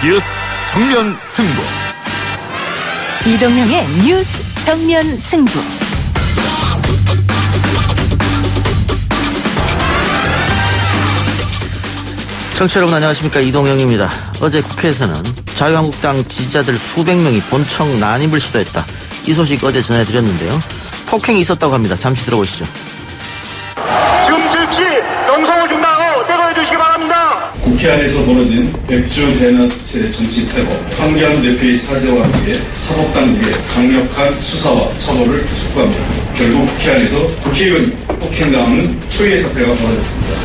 뉴스 정면 승부. 이동영의 뉴스 정면 승부. 청취자 여러분 안녕하십니까, 이동영입니다. 어제 국회에서는 자유한국당 지지자들 수백 명이 본청 난입을 시도했다, 이 소식 어제 전해드렸는데요. 폭행이 있었다고 합니다. 잠시 들어보시죠. 지금 즉시 농성을 중단하고 대거해 주시기 바랍니다. 국회 안에서 벌어진 백주 대낮의 정치 테러, 황교안 대표의 사죄와 함께 사법당국의 강력한 수사와 처벌을 촉구합니다. 결국 국회 안에서 국회의원이 폭행당하는 초유의 사태가 벌어졌습니다.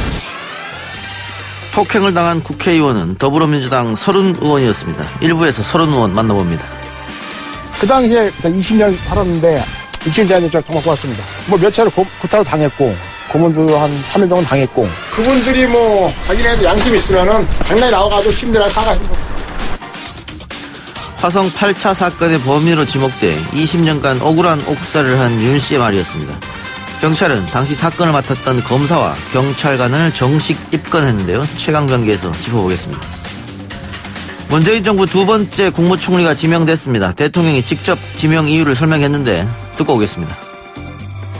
폭행을 당한 국회의원은 더불어민주당 서른 의원이었습니다. 일부에서 서른 의원 만나봅니다. 그 당시에 20년 살았는데 입증자님 정말 고맙습니다. 몇 차례 구타도 당했고 고문도 한 3일 정도 당했고, 그분들이 자기네도 양심 있으면은 장난에 나와가지고 시민들한테 사과하는 거. 화성 8차 사건의 범인으로 지목돼 20년간 억울한 옥살을 한 윤 씨의 말이었습니다. 경찰은 당시 사건을 맡았던 검사와 경찰관을 정식 입건했는데요. 최강변기에서 짚어보겠습니다. 문재인 정부 두 번째 국무총리가 지명됐습니다. 대통령이 직접 지명 이유를 설명했는데 듣고 오겠습니다.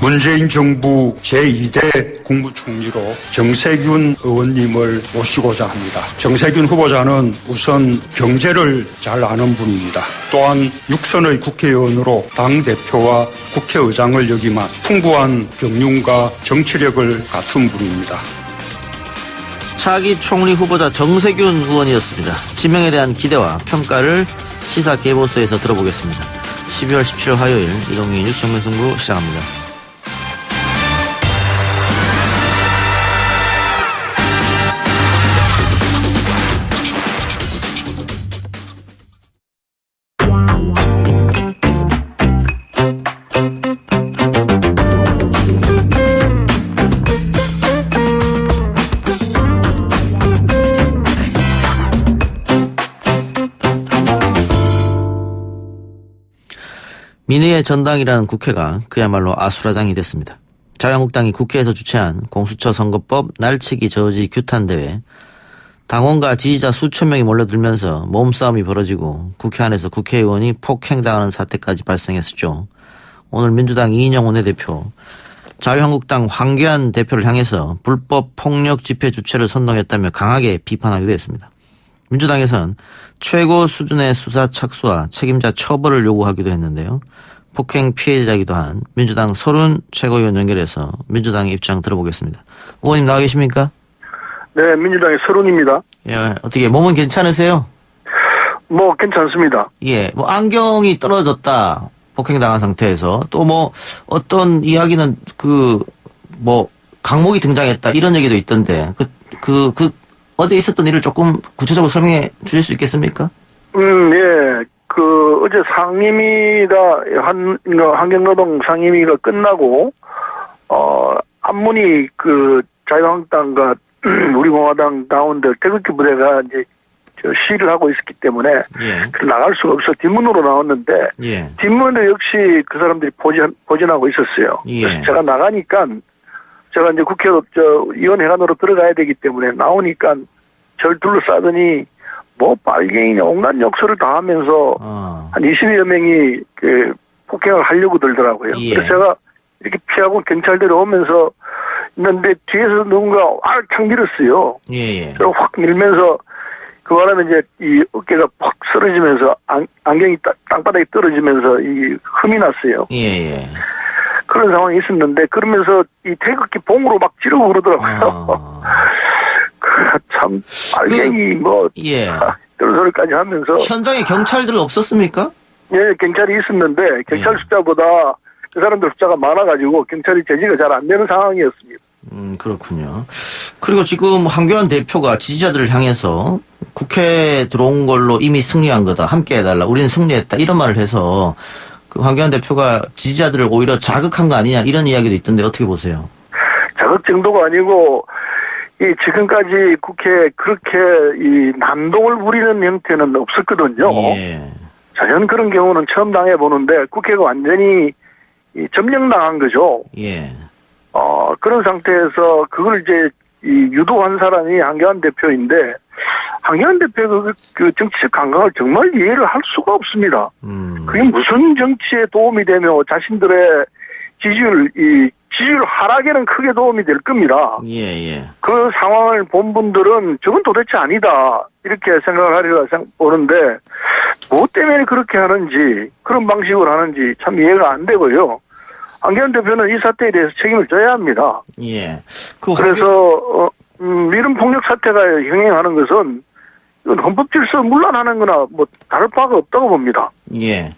문재인 정부 제2대 국무총리로 정세균 의원님을 모시고자 합니다. 정세균 후보자는 우선 경제를 잘 아는 분입니다. 또한 6선의 국회의원으로 당대표와 국회의장을 역임한 풍부한 경륜과 정치력을 갖춘 분입니다. 차기 총리 후보자 정세균 의원이었습니다. 지명에 대한 기대와 평가를 시사개보수에서 들어보겠습니다. 12월 17일 화요일 이동영의 뉴스 정면 승부 시작합니다. 민의의 전당이라는 국회가 그야말로 아수라장이 됐습니다. 자유한국당이 국회에서 주최한 공수처 선거법 날치기 저지 규탄 대회, 당원과 지지자 수천 명이 몰려들면서 몸싸움이 벌어지고 국회 안에서 국회의원이 폭행당하는 사태까지 발생했었죠. 오늘 민주당 이인영 원내대표, 자유한국당 황교안 대표를 향해서 불법 폭력 집회 주최를 선동했다며 강하게 비판하기도 했습니다. 민주당에서는 최고 수준의 수사 착수와 책임자 처벌을 요구하기도 했는데요. 폭행 피해자이기도 한 민주당 서른 최고위원 연결해서 민주당의 입장 들어보겠습니다. 의원님 나와 계십니까? 네, 민주당의 서른입니다. 예, 어떻게 몸은 괜찮으세요? 괜찮습니다. 예, 안경이 떨어졌다, 폭행당한 상태에서. 또 어떤 이야기는 강목이 등장했다, 이런 얘기도 있던데, 어제 있었던 일을 조금 구체적으로 설명해 주실 수 있겠습니까? 예. 어제 상임위가, 환경노동 상임위가 끝나고, 안문이 자유한국당과 우리 공화당 가운데 태극기 부대가 이제 시위를 하고 있었기 때문에, 예, 나갈 수가 없어 뒷문으로 나왔는데, 예, 뒷문에 역시 그 사람들이 보진하고 있었어요. 예. 그래서 제가 나가니까, 제가 이제 국회로 위원회관으로 들어가야 되기 때문에 나오니까 절 둘러싸더니 빨갱이냐 온갖 욕설을 다 하면서 한 20여 명이 폭행을 하려고 들더라고요. 예. 그래서 제가 이렇게 피하고 경찰들이 오면서 있는데 뒤에서 누군가 활창 밀었어요. 예. 그리고 확 밀면서 그 바람에 이제 이 어깨가 팍 쓰러지면서 안경이 땅바닥에 떨어지면서 이 흠이 났어요. 예. 그런 상황이 있었는데, 그러면서 이 태극기 봉으로 막 찌르고 그러더라고요. 참, 빨갱이 예, 그런 소리까지 하면서. 현장에 경찰들 없었습니까? 예, 경찰이 있었는데, 경찰 숫자보다 그 사람들 숫자가 많아가지고 경찰이 제지가 잘 안 되는 상황이었습니다. 그렇군요. 그리고 지금 황교안 대표가 지지자들을 향해서 국회에 들어온 걸로 이미 승리한 거다, 함께 해달라, 우리는 승리했다, 이런 말을 해서 황교안 대표가 지지자들을 오히려 자극한 거 아니냐, 이런 이야기도 있던데 어떻게 보세요? 자극 정도가 아니고, 지금까지 국회에 그렇게 난동을 부리는 형태는 없었거든요. 예. 저는 그런 경우는 처음 당해보는데, 국회가 완전히 점령당한 거죠. 예. 그런 상태에서 그걸 이제 유도한 사람이 황교안 대표인데, 황교안 대표의 그 정치적 감각을 정말 이해를 할 수가 없습니다. 그게 무슨 정치에 도움이 되며 자신들의 지지율 하락에는 크게 도움이 될 겁니다. 예. 그 상황을 본 분들은 저건 도대체 아니다 이렇게 생각을 하리라 보는데 뭐 때문에 그렇게 하는지 그런 방식으로 하는지 참 이해가 안 되고요. 황교안 대표는 이 사태에 대해서 책임을 져야 합니다. 예. 그래서 이런 폭력 사태가 형행하는 것은 이건 헌법 질서 문란하는 거나 뭐 다를 바가 없다고 봅니다. 예.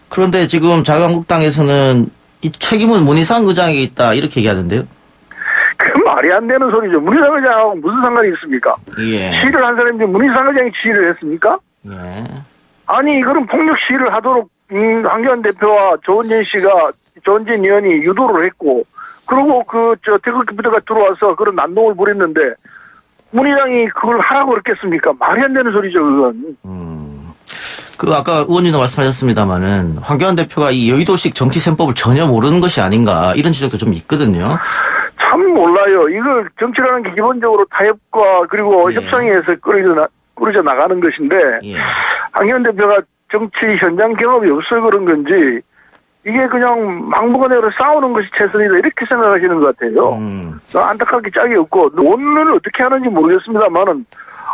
그런데 지금 자유한국당에서는 이 책임은 문희상 의장에게 있다 이렇게 얘기하는데요. 그 말이 안 되는 소리죠. 문희상 의장하고 무슨 상관이 있습니까? 예. 시위를 한 사람인데 문희상 의장이 지휘를 했습니까? 예. 아니 이거는 폭력 시위를 하도록 황교안 대표와 조원진 의원이 유도를 했고 그리고 태극기 부대가 들어와서 그런 난동을 벌였는데 문희상이 그걸 하라고 그랬겠습니까? 말이 안 되는 소리죠 그건. 아까 의원님도 말씀하셨습니다마는 황교안 대표가 이 여의도식 정치 셈법을 전혀 모르는 것이 아닌가 이런 지적도 좀 있거든요. 참 몰라요. 이걸 정치라는 게 기본적으로 타협과 그리고 협상에서 꾸려져 나가는 것인데 황교안 대표가 정치 현장 경험이 없어서 그런 건지 이게 그냥 막무가내로 싸우는 것이 최선이다 이렇게 생각하시는 것 같아요. 안타깝게 짝이 없고 오늘은 어떻게 하는지 모르겠습니다만은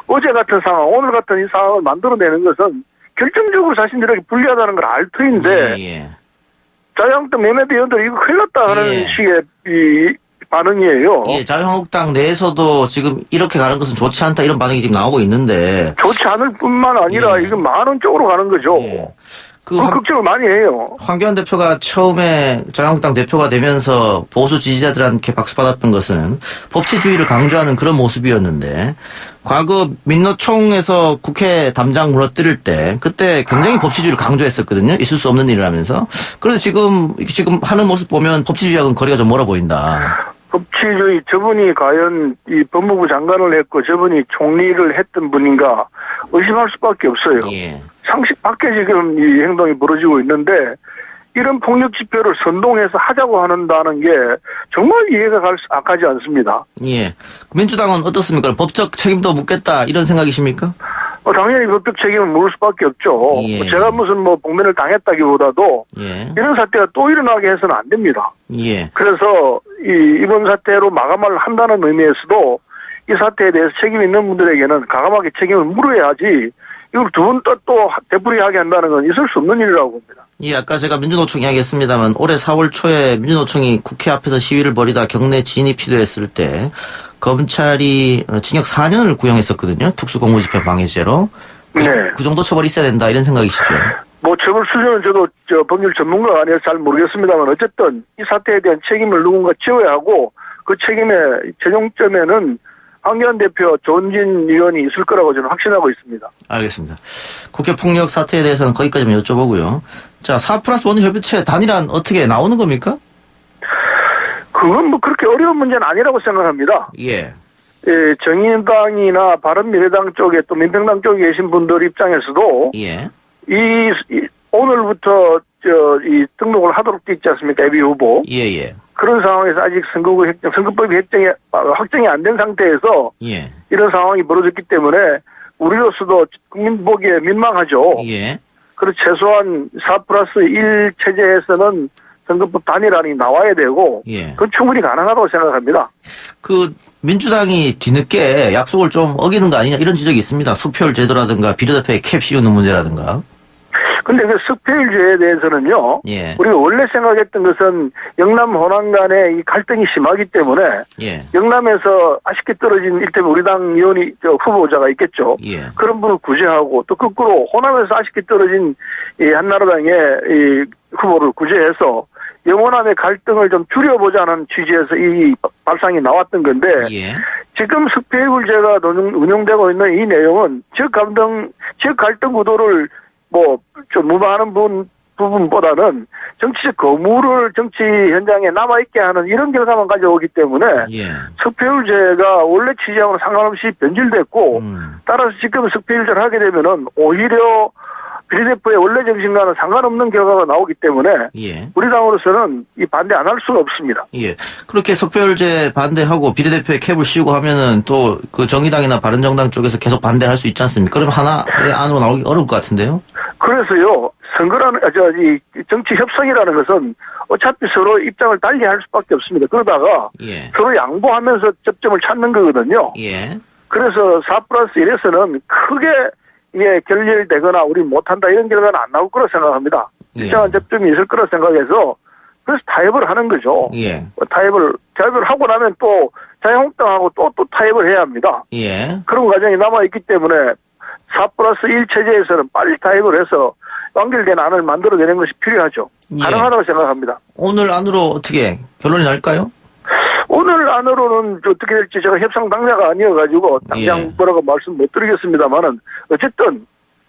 어제 같은 상황, 오늘 같은 이 상황을 만들어내는 것은 결정적으로 자신들에게 불리하다는 걸 알 터인데 자유한국당 몇몇 의원들이 이거 큰일 났다 하는 식의 이 반응이에요. 예, 자유한국당 내에서도 지금 이렇게 가는 것은 좋지 않다 이런 반응이 지금 나오고 있는데 좋지 않을 뿐만 아니라 이건 많은 쪽으로 가는 거죠. 걱정을 많이 해요. 황교안 대표가 처음에 자유한국당 대표가 되면서 보수 지지자들한테 박수받았던 것은 법치주의를 강조하는 그런 모습이었는데 과거 민노총에서 국회 담장 무너뜨릴 때 그때 굉장히 법치주의를 강조했었거든요. 있을 수 없는 일을 하면서. 그런데 지금 하는 모습 보면 법치주의하고는 거리가 좀 멀어 보인다. 법치주의 저분이 과연 이 법무부 장관을 했고 저분이 총리를 했던 분인가 의심할 수밖에 없어요. 상식 밖에 지금 이 행동이 벌어지고 있는데 이런 폭력 집회를 선동해서 하자고 한다는 게 정말 이해가 가지 않습니다. 예. 민주당은 어떻습니까? 법적 책임도 묻겠다 이런 생각이십니까? 당연히 법적 책임은 물을 수밖에 없죠. 제가 무슨 복면을 당했다기보다도 이런 사태가 또 일어나게 해서는 안 됩니다. 그래서 이번 사태로 마감을 한다는 의미에서도 이 사태에 대해서 책임 있는 분들에게는 과감하게 책임을 물어야 하지 이걸 두 번 또 되풀이하게 한다는 건 있을 수 없는 일이라고 봅니다. 아까 제가 민주노총 이야기했습니다만 올해 4월 초에 민주노총이 국회 앞에서 시위를 벌이다 경내 진입 시도했을 때 검찰이 징역 4년을 구형했었거든요. 특수공무집행 방해죄로. 그 정도 처벌이 있어야 된다 이런 생각이시죠? 처벌 수준은 저도 법률 전문가가 아니어서 잘 모르겠습니다만 어쨌든 이 사태에 대한 책임을 누군가 지어야 하고 그 책임의 최종점에는 황교안 대표, 조원진 의원이 있을 거라고 저는 확신하고 있습니다. 알겠습니다. 국회 폭력 사태에 대해서는 거기까지만 여쭤보고요. 자, 4+1 협의체 단일안 어떻게 나오는 겁니까? 그건 그렇게 어려운 문제는 아니라고 생각합니다. 정의당이나 바른미래당 쪽에 또 민평당 쪽에 계신 분들 입장에서도 오늘부터 등록을 하도록 돼 있지 않습니까? 예비 후보. 그런 상황에서 아직 선거법이 확정이 안 된 상태에서 이런 상황이 벌어졌기 때문에 우리로서도 국민 보기에 민망하죠. 그래서 최소한 4+1 체제에서는 선거법 단일안이 나와야 되고 그건 충분히 가능하다고 생각합니다. 민주당이 뒤늦게 약속을 좀 어기는 거 아니냐 이런 지적이 있습니다. 석표율 제도라든가 비례대표에 캡 씌우는 문제라든가. 근데 그 석패율제에 대해서는요, 우리가 원래 생각했던 것은 영남 호남 간의 이 갈등이 심하기 때문에 영남에서 아쉽게 떨어진 일테면 우리 당 의원이 후보자가 있겠죠. 그런 분을 구제하고 또 거꾸로 호남에서 아쉽게 떨어진 이 한나라당의 이 후보를 구제해서 영호남의 갈등을 좀 줄여보자는 취지에서 이 발상이 나왔던 건데 지금 석패율제가 운영되고 있는 이 내용은 지역 갈등 구도를 좀 무마하는 부분보다는 정치적 거물을 정치 현장에 남아있게 하는 이런 결과만 가져오기 때문에 석패율제가 원래 취지하고는 상관없이 변질됐고 따라서 지금 석패율제를 하게 되면은 오히려 비례대표의 원래 정신과는 상관없는 결과가 나오기 때문에 예. 우리 당으로서는 이 반대 안 할 수가 없습니다. 예. 그렇게 석별제 반대하고 비례대표에 캡을 씌우고 하면은 또 그 정의당이나 바른정당 쪽에서 계속 반대할 수 있지 않습니까? 그럼 하나의 안으로 나오기 어려울 것 같은데요? 그래서요, 선거라는, 이 정치 협상이라는 것은 어차피 서로 입장을 달리 할 수밖에 없습니다. 그러다가 예. 서로 양보하면서 접점을 찾는 거거든요. 예. 그래서 4+1에서는 크게 이게 결렬되거나 우리 못한다 이런 결과는 안 나올 거라 생각합니다. 예. 일정한 접점이 있을 거라 생각해서 그래서 타협을 하는 거죠. 예. 타협을 하고 나면 또 자유한국당하고 또 타협을 해야 합니다. 예. 그런 과정이 남아있기 때문에 4+1 체제에서는 빨리 타협을 해서 완결된 안을 만들어내는 것이 필요하죠. 예. 가능하다고 생각합니다. 오늘 안으로 어떻게 결론이 날까요? 오늘 안으로는 어떻게 될지 제가 협상 당사가 아니어가지고 당장 예. 뭐라고 말씀 못 드리겠습니다만은 어쨌든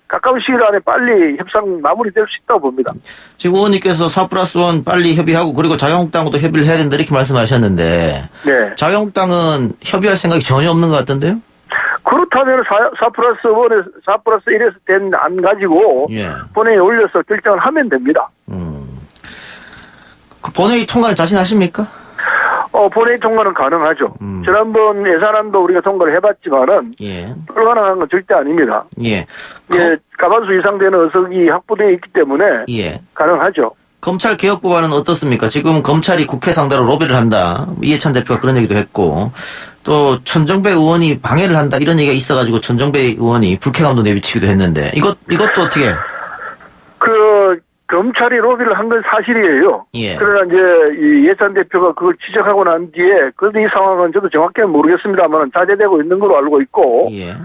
가까운 시일 안에 빨리 협상 마무리될 수 있다고 봅니다. 지금 의원님께서 4+1 빨리 협의하고 그리고 자유한국당과도 협의를 해야 된다 이렇게 말씀하셨는데 네. 자유한국당은 협의할 생각이 전혀 없는 것 같던데요? 그렇다면 4+1에서 된 안 가지고 예. 본회의에 올려서 결정을 하면 됩니다. 그 본회의 통과는 자신하십니까? 본회의 통과는 가능하죠. 지난번 예산안도 우리가 통과를 해봤지만은 예. 불가능한 건 절대 아닙니다. 예. 예, 과반수 이상 되는 의석이 확보되어 있기 때문에 예. 가능하죠. 검찰 개혁 법안은 어떻습니까? 지금 검찰이 국회 상대로 로비를 한다. 이해찬 대표가 그런 얘기도 했고 또 천정배 의원이 방해를 한다 이런 얘기가 있어가지고 천정배 의원이 불쾌감도 내비치기도 했는데 이것도 어떻게? 검찰이 로비를 한 건 사실이에요. 예. 그러나 이제 이 예찬 대표가 그걸 지적하고 난 뒤에 그런데 이 상황은 저도 정확히는 모르겠습니다만 자제되고 있는 걸로 알고 있고 예.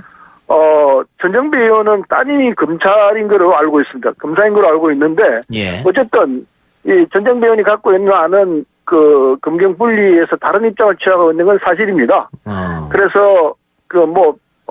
천정배 의원은 따님이 검찰인 걸로 알고 있습니다. 검사인 걸로 알고 있는데 예. 어쨌든 이 천정배 의원이 갖고 있는 안은 그 검경 분리에서 다른 입장을 취하고 있는 건 사실입니다. 그래서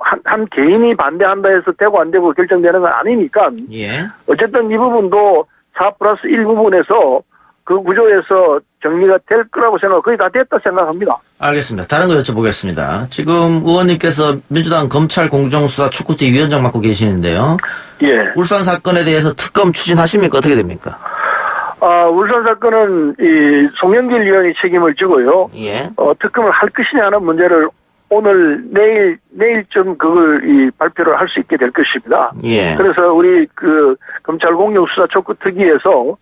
한 개인이 반대한다 해서 되고 안 되고 결정되는 건 아니니까 예. 어쨌든 이 부분도 4+1 부분에서 그 구조에서 정리가 될 거라고 거의 다 됐다 생각합니다. 알겠습니다. 다른 거 여쭤보겠습니다. 지금 의원님께서 민주당 검찰 공정수사 촉구팀 위원장 맡고 계시는데요. 예. 울산 사건에 대해서 특검 추진하십니까? 어떻게 됩니까? 울산 사건은 이 송영길 의원이 책임을 지고요. 예. 특검을 할 것이냐 하는 문제를 오늘 내일쯤 그걸 발표를 할 수 있게 될 것입니다. 예. 그래서 우리 검찰 공정수사 촉구 특위에서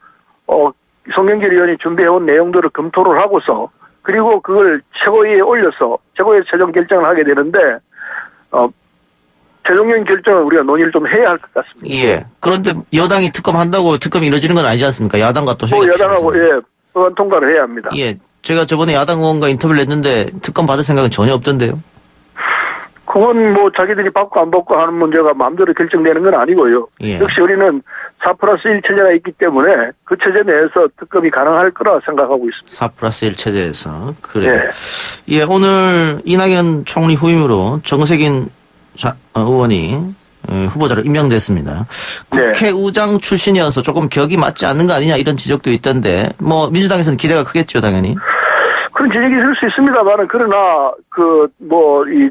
송영길 의원이 준비해온 내용들을 검토를 하고서 그리고 그걸 최고위에 올려서 최고위에 최종 결정을 하게 되는데 최종적인 결정을 우리가 논의를 좀 해야 할 것 같습니다. 예. 그런데 여당이 특검한다고 특검이 이루어지는 건 아니지 않습니까? 야당과 또 회의가 여당하고 법안 통과를 해야 합니다. 예. 제가 저번에 야당 의원과 인터뷰를 했는데 특검 받을 생각은 전혀 없던데요. 그건 자기들이 받고 안 받고 하는 문제가 마음대로 결정되는 건 아니고요. 예. 역시 우리는 4+1 체제가 있기 때문에 그 체제 내에서 특검이 가능할 거라 생각하고 있습니다. 4+1 체제에서. 그래요. 예. 오늘 이낙연 총리 후임으로 정세균 의원이 후보자로 임명됐습니다. 국회의장 출신이어서 조금 격이 맞지 않는 거 아니냐 이런 지적도 있던데 민주당에서는 기대가 크겠죠 당연히. 그런 지적이 있을 수 있습니다만은 그러나 이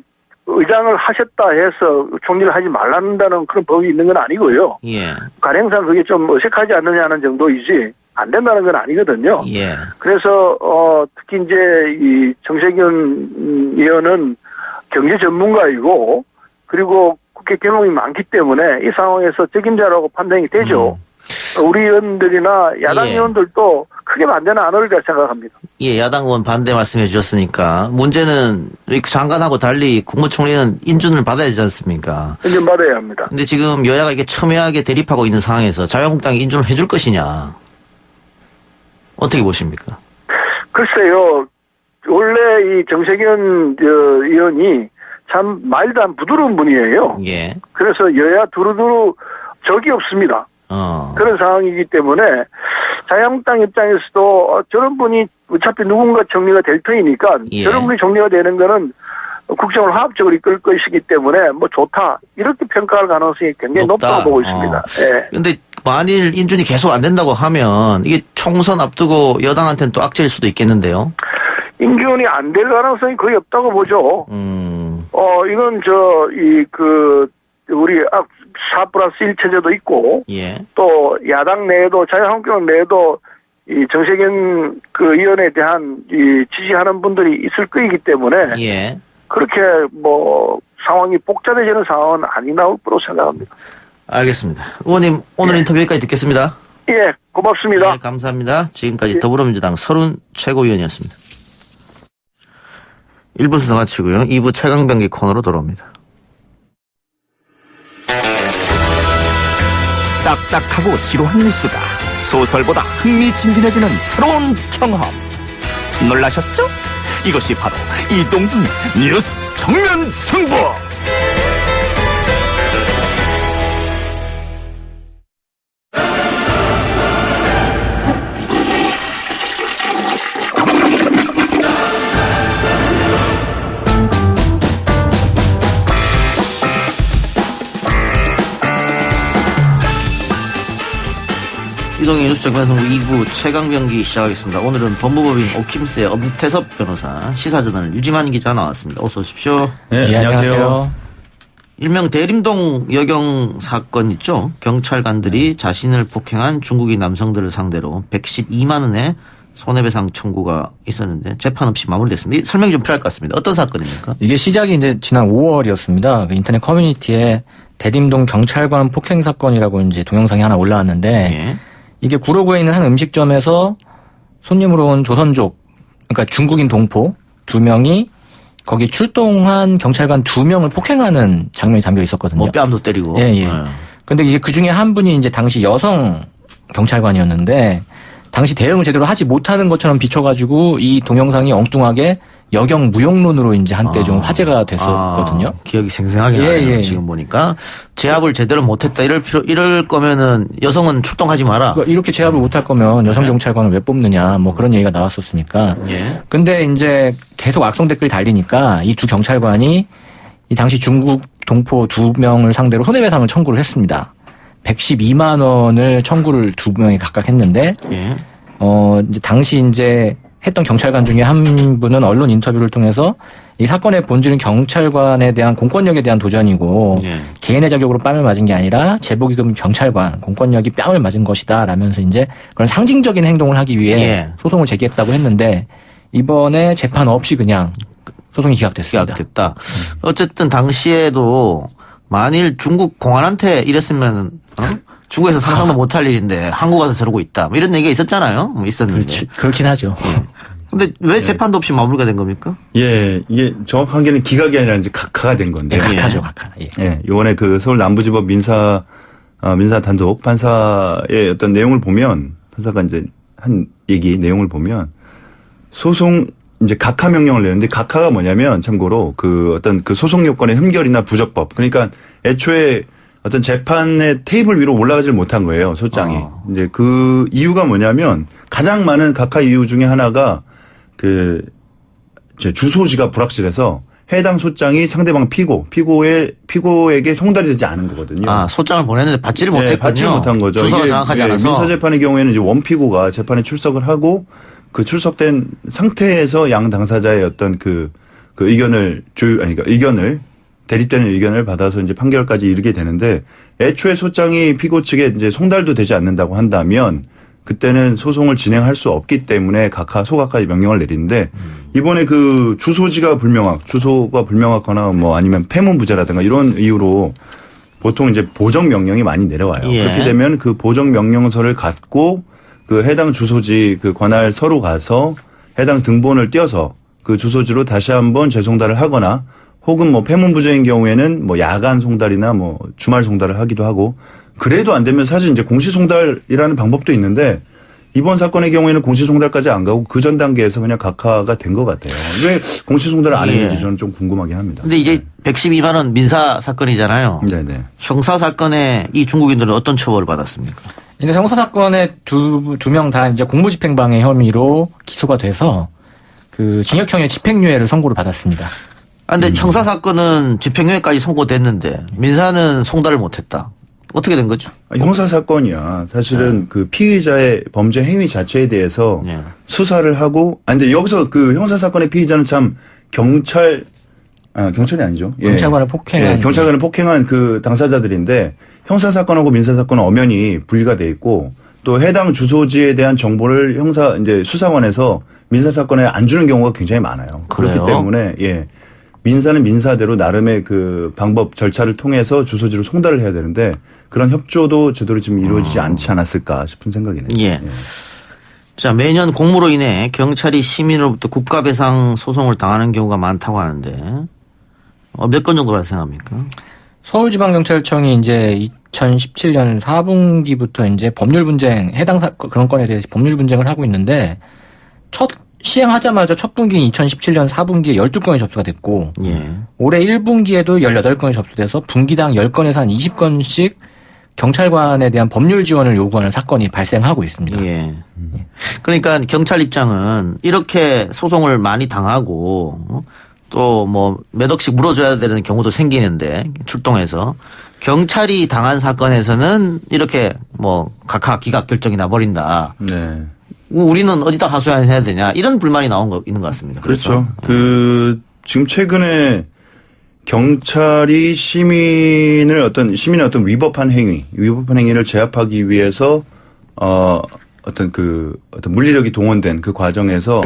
의장을 하셨다 해서 총리를 하지 말란다는 그런 법이 있는 건 아니고요. 예. 관행상 그게 좀 어색하지 않느냐는 정도이지 안 된다는 건 아니거든요. 예. 그래서 특히 이제 이 정세균 의원은 경제 전문가이고 그리고 국회 경험이 많기 때문에 이 상황에서 책임자라고 판단이 되죠. 우리 의원들이나 야당 의원들도 크게 반대는 안 어울리리라 생각합니다. 예, 야당 의원 반대 말씀해 주셨으니까 문제는 장관하고 달리 국무총리는 인준을 받아야 되지 않습니까? 인준받아야 합니다. 근데 지금 여야가 이게 첨예하게 대립하고 있는 상황에서 자유한국당이 인준을 해줄 것이냐 어떻게 보십니까? 글쎄요. 원래 이 정세균 의원이 참 말도 안 부드러운 분이에요. 예. 그래서 여야 두루두루 적이 없습니다. 그런 상황이기 때문에 자유한국당 입장에서도 저런 분이 어차피 누군가 정리가 될 터이니까 저런 분이 정리가 되는 거는 국정을 화합적으로 이끌 것이기 때문에 좋다 이렇게 평가할 가능성이 굉장히 높다고 보고 있습니다. 그런데 만일 인준이 계속 안 된다고 하면 이게 총선 앞두고 여당한테는 또 악재일 수도 있겠는데요. 인준이 안 될 가능성이 거의 없다고 보죠. 이건 우리 4+1 체제도 있고 예. 또 야당 내에도 자유한국당 내에도 이 정세균 그 의원에 대한 이 지지하는 분들이 있을 거이기 때문에 예. 그렇게 뭐 상황이 복잡해지는 상황은 아니 나올 거로 생각합니다. 알겠습니다. 의원님 오늘 인터뷰 여기까지 듣겠습니다. 예, 고맙습니다. 네, 감사합니다. 지금까지 더불어민주당 서른 최고위원이었습니다. 1부 순서 마치고요. 2부 최강병기 코너로 돌아옵니다. 딱딱하고 지루한 뉴스가 소설보다 흥미진진해지는 새로운 경험. 놀라셨죠? 이것이 바로 이동준의 뉴스 정면 승부. 이동희 뉴스 정면승부 2부 최강병기 시작하겠습니다. 오늘은 법무법인 오킴스의 엄태섭 변호사, 시사저널 유지만 기자 나왔습니다. 어서 오십시오. 네, 안녕하세요. 일명 대림동 여경 사건 있죠. 경찰관들이 자신을 폭행한 중국인 남성들을 상대로 112만 원의 손해배상 청구가 있었는데 재판 없이 마무리됐습니다. 설명 좀 필요할 것 같습니다. 어떤 사건입니까? 이게 시작이 이제 지난 5월이었습니다. 인터넷 커뮤니티에 대림동 경찰관 폭행 사건이라고 이제 동영상이 하나 올라왔는데 예. 이게 구로구에 있는 한 음식점에서 손님으로 온 조선족, 그러니까 중국인 동포 2명이 거기 출동한 경찰관 2명을 폭행하는 장면이 담겨 있었거든요. 뭐 뺨도 때리고. 예, 예. 근데 이게 그 중에 한 분이 이제 당시 여성 경찰관이었는데 당시 대응을 제대로 하지 못하는 것처럼 비춰가지고 이 동영상이 엉뚱하게 여경 무용론으로 이제 한때 좀 화제가 됐었거든요. 기억이 생생하게 나네요. 예. 지금 보니까 제압을 제대로 못했다. 이럴 거면은 여성은 출동하지 마라. 그러니까 이렇게 제압을 못할 거면 여성 경찰관을 왜 뽑느냐, 뭐 그런 얘기가 나왔었으니까. 예. 근데 이제 계속 악성 댓글이 달리니까 이 두 경찰관이 이 당시 중국 동포 2명을 상대로 손해배상을 청구를 했습니다. 112만 원을 청구를 2명이 각각 했는데, 예. 이제 당시 이제 했던 경찰관 중에 한 분은 언론 인터뷰를 통해서 이 사건의 본질은 경찰관에 대한 공권력에 대한 도전이고 예. 개인의 자격으로 뺨을 맞은 게 아니라 제복이 금 경찰관 공권력이 뺨을 맞은 것이다 라면서 이제 그런 상징적인 행동을 하기 위해 예. 소송을 제기했다고 했는데 이번에 재판 없이 그냥 소송이 기각됐습니다. 기각됐다. 어쨌든 당시에도 만일 중국 공안한테 이랬으면 중국에서 상상도 못할 일인데 한국 와서 저러고 있다. 뭐 이런 얘기가 있었잖아요. 뭐 있었는데. 그렇긴 하죠. 근데 왜 재판도 없이 마무리가 된 겁니까? 예, 이게 정확한 게는 기각이 아니라 이제 각하가 된 건데. 각하죠, 각하. 예. 예, 이번에 그 서울 남부지법 민사 단독 판사의 어떤 내용을 보면 판사가 이제 한 얘기 내용을 보면 소송 이제 각하 명령을 내는데 각하가 뭐냐면 참고로 그 어떤 그 소송 요건의 흠결이나 부적법 그러니까 애초에 어떤 재판의 테이블 위로 올라가질 못한 거예요, 소장이. 이제 그 이유가 뭐냐면 가장 많은 각하 이유 중에 하나가 그 주소지가 불확실해서 해당 소장이 상대방 피고에게 송달이 되지 않은 거거든요. 아, 소장을 보냈는데 받지를 못했군요. 네, 받지를 못한 거죠. 주소가 정확하지 않아서. 민사재판의 경우에는 이제 원피고가 재판에 출석을 하고 그 출석된 상태에서 양 당사자의 어떤 그 의견을 의견을 대립되는 의견을 받아서 이제 판결까지 이르게 되는데 애초에 소장이 피고 측에 이제 송달도 되지 않는다고 한다면 그때는 소송을 진행할 수 없기 때문에 소각까지 명령을 내리는데 이번에 그 주소가 불명확거나 뭐 아니면 폐문부재라든가 이런 이유로 보통 이제 보정 명령이 많이 내려와요. 예. 그렇게 되면 그 보정 명령서를 갖고 그 해당 주소지 그 관할서로 가서 해당 등본을 띄어서 그 주소지로 다시 한번 재송달을 하거나 혹은 뭐 폐문부재인 경우에는 뭐 야간 송달이나 뭐 주말 송달을 하기도 하고 그래도 안 되면 사실 이제 공시송달이라는 방법도 있는데 이번 사건의 경우에는 공시송달까지 안 가고 그 전 단계에서 그냥 각하가 된 것 같아요. 왜 공시송달을 안 했는지 저는 좀 궁금하긴 합니다. 근데 이제 112만 원 민사 사건이잖아요. 네네. 형사 사건에 이 중국인들은 어떤 처벌을 받았습니까? 이제 형사 사건에 두 명 다 이제 공무집행방해 혐의로 기소가 돼서 그 징역형의 집행유예를 선고를 받았습니다. 근데 형사 사건은 집행유예까지 선고됐는데 민사는 송달을 못했다. 어떻게 된 거죠? 형사 사건이야. 사실은 그 피의자의 범죄 행위 자체에 대해서 수사를 하고, 근데 여기서 그 형사 사건의 피의자는 참 경찰 경찰이 아니죠. 경찰관을 폭행한. 예, 경찰관을 폭행한 그 당사자들인데 형사사건하고 민사사건은 엄연히 분리가 돼 있고 또 해당 주소지에 대한 정보를 이제 수사관에서 민사사건에 안 주는 경우가 굉장히 많아요. 그래요? 그렇기 때문에 민사는 민사대로 나름의 그 방법 절차를 통해서 주소지로 송달을 해야 되는데 그런 협조도 제대로 지금 이루어지지 않지 않았을까 싶은 생각이네요. 예. 자, 매년 공무로 인해 경찰이 시민으로부터 국가배상 소송을 당하는 경우가 많다고 하는데 몇 건 정도 발생합니까? 서울지방경찰청이 이제 2017년 4분기부터 이제 법률 분쟁 그런 건에 대해서 법률 분쟁을 하고 있는데 시행하자마자 첫 분기인 2017년 4분기에 12건이 접수가 됐고 올해 1분기에도 18건이 접수돼서 분기당 10건에서 한 20건씩 경찰관에 대한 법률 지원을 요구하는 사건이 발생하고 있습니다. 그러니까 경찰 입장은 이렇게 소송을 많이 당하고 또 뭐 몇 억씩 물어줘야 되는 경우도 생기는데 출동해서 경찰이 당한 사건에서는 이렇게 뭐 각하 기각 결정이 나버린다. 네. 우리는 어디다 하소연해야 되냐 이런 불만이 있는 것 같습니다. 그렇죠. 지금 최근에 경찰이 시민의 어떤 위법한 행위를 제압하기 위해서 어떤 물리력이 동원된 그 과정에서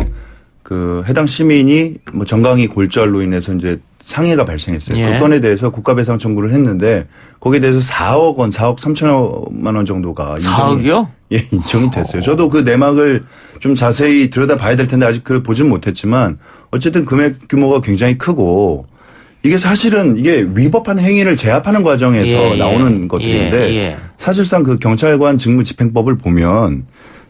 그 해당 시민이 뭐 정강이 골절로 인해서 이제 상해가 발생했어요. 그 건에 대해서 국가배상 청구를 했는데 거기에 대해서 4억 3천만 원 정도가 4억이요? 인정이 됐어요. 저도 그 내막을 좀 자세히 들여다봐야 될 텐데 아직 그걸 보진 못했지만 어쨌든 금액 규모가 굉장히 크고 이게 사실은 이게 위법한 행위를 제압하는 과정에서 나오는 것들인데 사실상 그 경찰관 직무집행법을 보면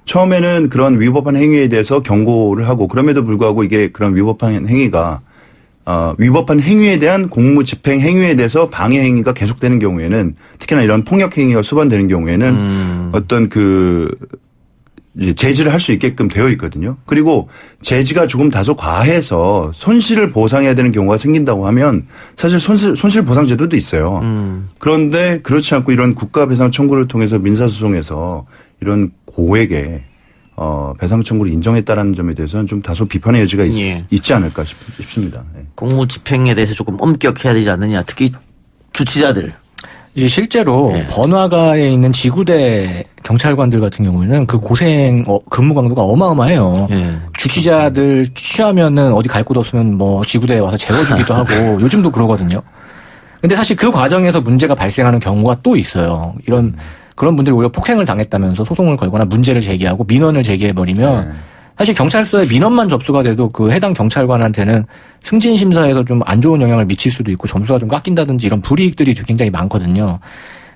처음에는 그런 위법한 행위에 대해서 경고를 하고 그럼에도 불구하고 이게 그런 위법한 행위가 위법한 행위에 대한 공무 집행 행위에 대해서 방해 행위가 계속되는 경우에는 특히나 이런 폭력 행위가 수반되는 경우에는 어떤 이제 제지를 할 수 있게끔 되어 있거든요. 그리고 제지가 조금 다소 과해서 손실을 보상해야 되는 경우가 생긴다고 하면 사실 손실 보상 제도도 있어요. 그런데 그렇지 않고 이런 국가배상 청구를 통해서 민사소송에서 이런 고액의 배상 청구를 인정했다라는 점에 대해서는 좀 다소 비판의 여지가 있지 않을까 싶습니다. 공무 집행에 대해서 조금 엄격해야 되지 않느냐. 특히 주치자들. 실제로 번화가에 있는 지구대 경찰관들 같은 경우에는 그 고생 근무 강도가 어마어마해요. 주치자들 취하면은 어디 갈 곳 없으면 뭐 지구대에 와서 재워주기도 하고 요즘도 그러거든요. 근데 사실 그 과정에서 문제가 발생하는 경우가 또 있어요. 그런 분들이 오히려 폭행을 당했다면서 소송을 걸거나 문제를 제기하고 민원을 제기해버리면 사실 경찰서에 민원만 접수가 돼도 그 해당 경찰관한테는 승진 심사에서 좀 안 좋은 영향을 미칠 수도 있고 점수가 좀 깎인다든지 이런 불이익들이 굉장히 많거든요.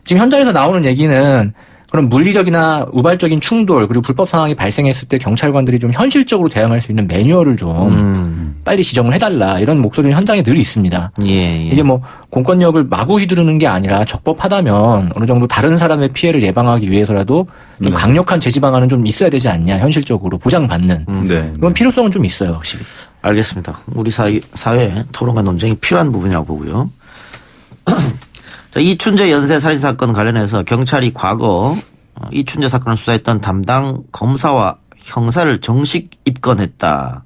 지금 현장에서 나오는 얘기는 그런 물리력이나 우발적인 충돌 그리고 불법 상황이 발생했을 때 경찰관들이 좀 현실적으로 대응할 수 있는 매뉴얼을 좀 빨리 지정을 해달라 이런 목소리는 현장에 늘 있습니다. 이게 뭐 공권력을 마구 휘두르는 게 아니라 적법하다면 어느 정도 다른 사람의 피해를 예방하기 위해서라도 좀 강력한 제지 방안은 좀 있어야 되지 않냐 현실적으로 보장받는 그런 필요성은 좀 있어요 확실히. 알겠습니다. 우리 사회 토론과 논쟁이 필요한 부분이라고 보고요. 자, 이춘재 연쇄 살인 사건 관련해서 경찰이 과거 이춘재 사건을 수사했던 담당 검사와 형사를 정식 입건했다.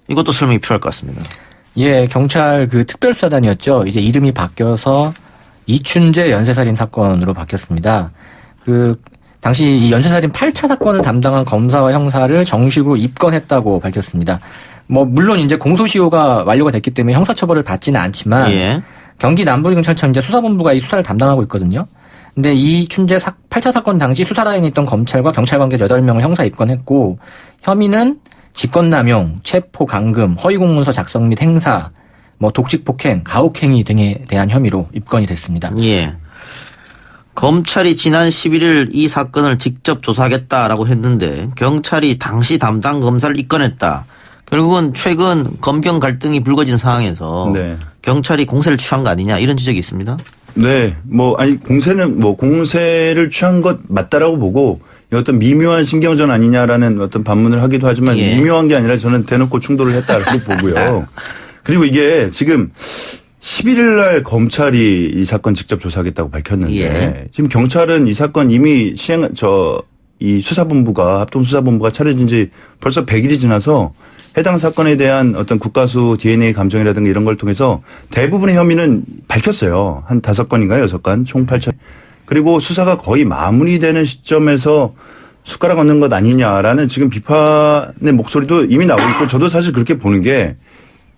이것도 설명이 필요할 것 같습니다. 경찰 그 특별수사단이었죠. 이제 이름이 바뀌어서 이춘재 연쇄살인 사건으로 바뀌었습니다. 당시 이 연쇄살인 8차 사건을 담당한 검사와 형사를 정식으로 입건했다고 밝혔습니다. 물론 이제 공소시효가 완료가 됐기 때문에 형사처벌을 받지는 않지만 경기 남부경찰청 이제 수사본부가 이 수사를 담당하고 있거든요. 근데 이 춘재 8차 사건 당시 수사라인에 있던 검찰과 경찰 관계 8명을 형사 입건했고 혐의는 직권남용, 체포 감금, 허위공문서 작성 및 행사, 독직폭행, 가혹행위 등에 대한 혐의로 입건이 됐습니다. 검찰이 지난 11일 이 사건을 직접 조사하겠다라고 했는데 경찰이 당시 담당 검사를 입건했다. 결국은 최근 검경 갈등이 불거진 상황에서 경찰이 공세를 취한 거 아니냐 이런 지적이 있습니다. 네, 공세를 취한 것 맞다라고 보고 어떤 미묘한 신경전 아니냐라는 어떤 반문을 하기도 하지만 미묘한 게 아니라 저는 대놓고 충돌을 했다고 보고요. 그리고 이게 지금 11일 날 검찰이 이 사건 직접 조사하겠다고 밝혔는데 지금 경찰은 이 사건 이미 이 수사본부가 합동수사본부가 차려진 지 벌써 100일이 지나서 해당 사건에 대한 어떤 국가수 DNA 감정이라든가 이런 걸 통해서 대부분의 혐의는 밝혔어요. 한 5건인가요? 6건 총 8천. 그리고 수사가 거의 마무리되는 시점에서 숟가락 얹는 것 아니냐라는 지금 비판의 목소리도 이미 나오고 있고 저도 사실 그렇게 보는 게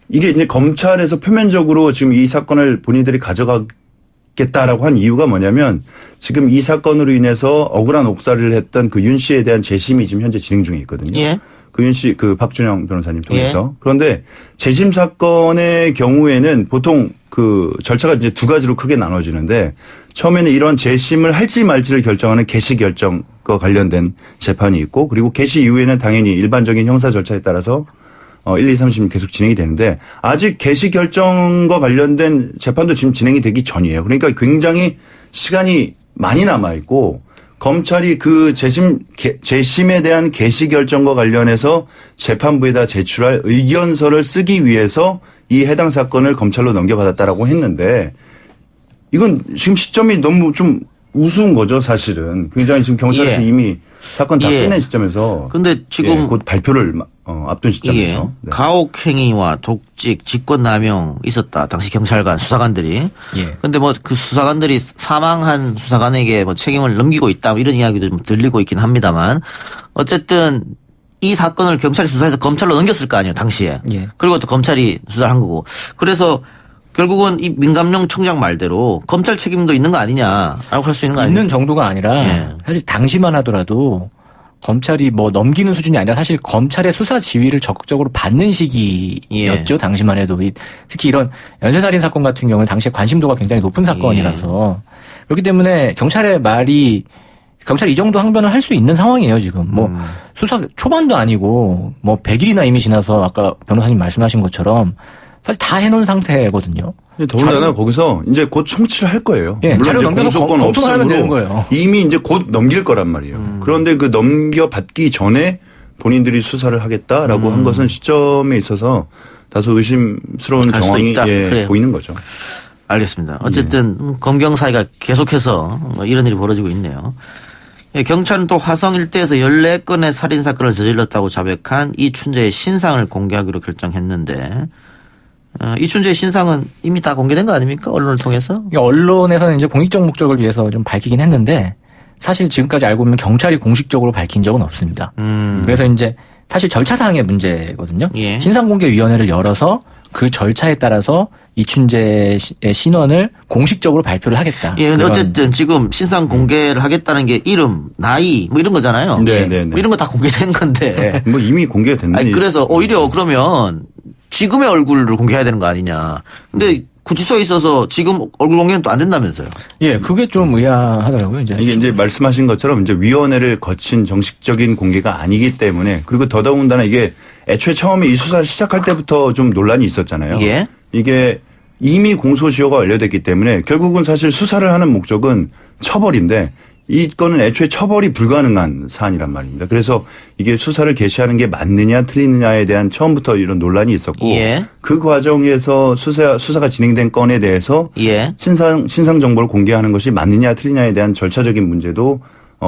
이게 이제 검찰에서 표면적으로 지금 이 사건을 본인들이 가져가겠다라고 한 이유가 뭐냐면 지금 이 사건으로 인해서 억울한 옥살이를 했던 그 윤 씨에 대한 재심이 지금 현재 진행 중에 있거든요. 예. 그 윤 씨, 그 박준영 변호사님 통해서. 예. 그런데 재심 사건의 경우에는 보통 그 절차가 이제 2가지로 크게 나눠지는데 처음에는 이런 재심을 할지 말지를 결정하는 개시 결정과 관련된 재판이 있고 그리고 개시 이후에는 당연히 일반적인 형사 절차에 따라서 1, 2, 3심 계속 진행이 되는데 아직 개시 결정과 관련된 재판도 지금 진행이 되기 전이에요. 그러니까 굉장히 시간이 많이 남아 있고 검찰이 그 재심에 대한 개시 결정과 관련해서 재판부에다 제출할 의견서를 쓰기 위해서 이 해당 사건을 검찰로 넘겨받았다라고 했는데 이건 지금 시점이 너무 좀 우스운 거죠, 사실은. 굉장히 지금 경찰에서 예. 이미 사건 다 예. 끝낸 시점에서. 근데 지금 예, 곧 발표를 앞둔 시점에서. 예. 네. 가혹행위와 독직, 직권남용 있었다. 당시 경찰관, 수사관들이. 예. 근데 뭐 그 수사관들이 사망한 수사관에게 뭐 책임을 넘기고 있다. 뭐 이런 이야기도 좀 들리고 있긴 합니다만 어쨌든 이 사건을 경찰이 수사해서 검찰로 넘겼을 거 아니에요, 당시에. 예. 그리고 또 검찰이 수사를 한 거고. 그래서 결국은 이 민감용 청장 말대로 검찰 책임도 있는 거 아니냐라고 할 수 있는 거 아니에요? 있는 정도가 아니라 예. 사실 당시만 하더라도 검찰이 뭐 넘기는 수준이 아니라 사실 검찰의 수사 지휘를 적극적으로 받는 시기였죠. 예. 당시만 해도. 특히 이런 연쇄살인 사건 같은 경우는 당시에 관심도가 굉장히 높은 사건이라서 그렇기 때문에 경찰의 경찰이 이 정도 항변을 할 수 있는 상황이에요, 지금. 뭐, 수사 초반도 아니고, 뭐, 100일이나 이미 지나서 아까 변호사님 말씀하신 것처럼 사실 다 해놓은 상태거든요. 더군다나 거기서 이제 곧 송치를 할 거예요. 예, 물론 자료 이제 넘겨서 공소권 검토만 하면 되는 없음으로 거예요. 이미 이제 곧 넘길 거란 말이에요. 그런데 그 넘겨받기 전에 본인들이 수사를 하겠다라고 한 것은 시점에 있어서 다소 의심스러운 할 수도 정황이 있다. 예, 그래요. 보이는 거죠. 알겠습니다. 어쨌든 검경 사이가 계속해서 이런 일이 벌어지고 있네요. 예, 경찰은 또 화성 일대에서 14건의 살인사건을 저질렀다고 자백한 이춘재의 신상을 공개하기로 결정했는데 이춘재의 신상은 이미 다 공개된 거 아닙니까? 언론을 통해서? 언론에서는 이제 공익적 목적을 위해서 좀 밝히긴 했는데 사실 지금까지 알고 보면 경찰이 공식적으로 밝힌 적은 없습니다. 그래서 이제 사실 절차상의 문제거든요. 예. 신상공개위원회를 열어서 그 절차에 따라서 이춘재의 신원을 공식적으로 발표를 하겠다. 예, 근데 어쨌든 지금 신상 공개를 하겠다는 게 이름, 나이 뭐 이런 거잖아요. 네, 네, 네. 뭐 이런 거 다 공개된 건데. 뭐 이미 공개가 됐는데. 아니, 그래서 오히려 그러면 지금의 얼굴을 공개해야 되는 거 아니냐. 근데 구치소에 있어서 지금 얼굴 공개는 또 안 된다면서요. 예, 그게 좀 의아하더라고요. 이게 이제 말씀하신 것처럼 이제 위원회를 거친 정식적인 공개가 아니기 때문에 그리고 더더군다나 이게 애초에 처음에 이 수사를 시작할 때부터 좀 논란이 있었잖아요. 예. 이게 이미 공소시효가 완료됐기 때문에 결국은 사실 수사를 하는 목적은 처벌인데 이 건은 애초에 처벌이 불가능한 사안이란 말입니다. 그래서 이게 수사를 개시하는 게 맞느냐 틀리느냐에 대한 처음부터 이런 논란이 있었고 예. 그 과정에서 수사가 진행된 건에 대해서 예. 신상 정보를 공개하는 것이 맞느냐 틀리냐에 대한 절차적인 문제도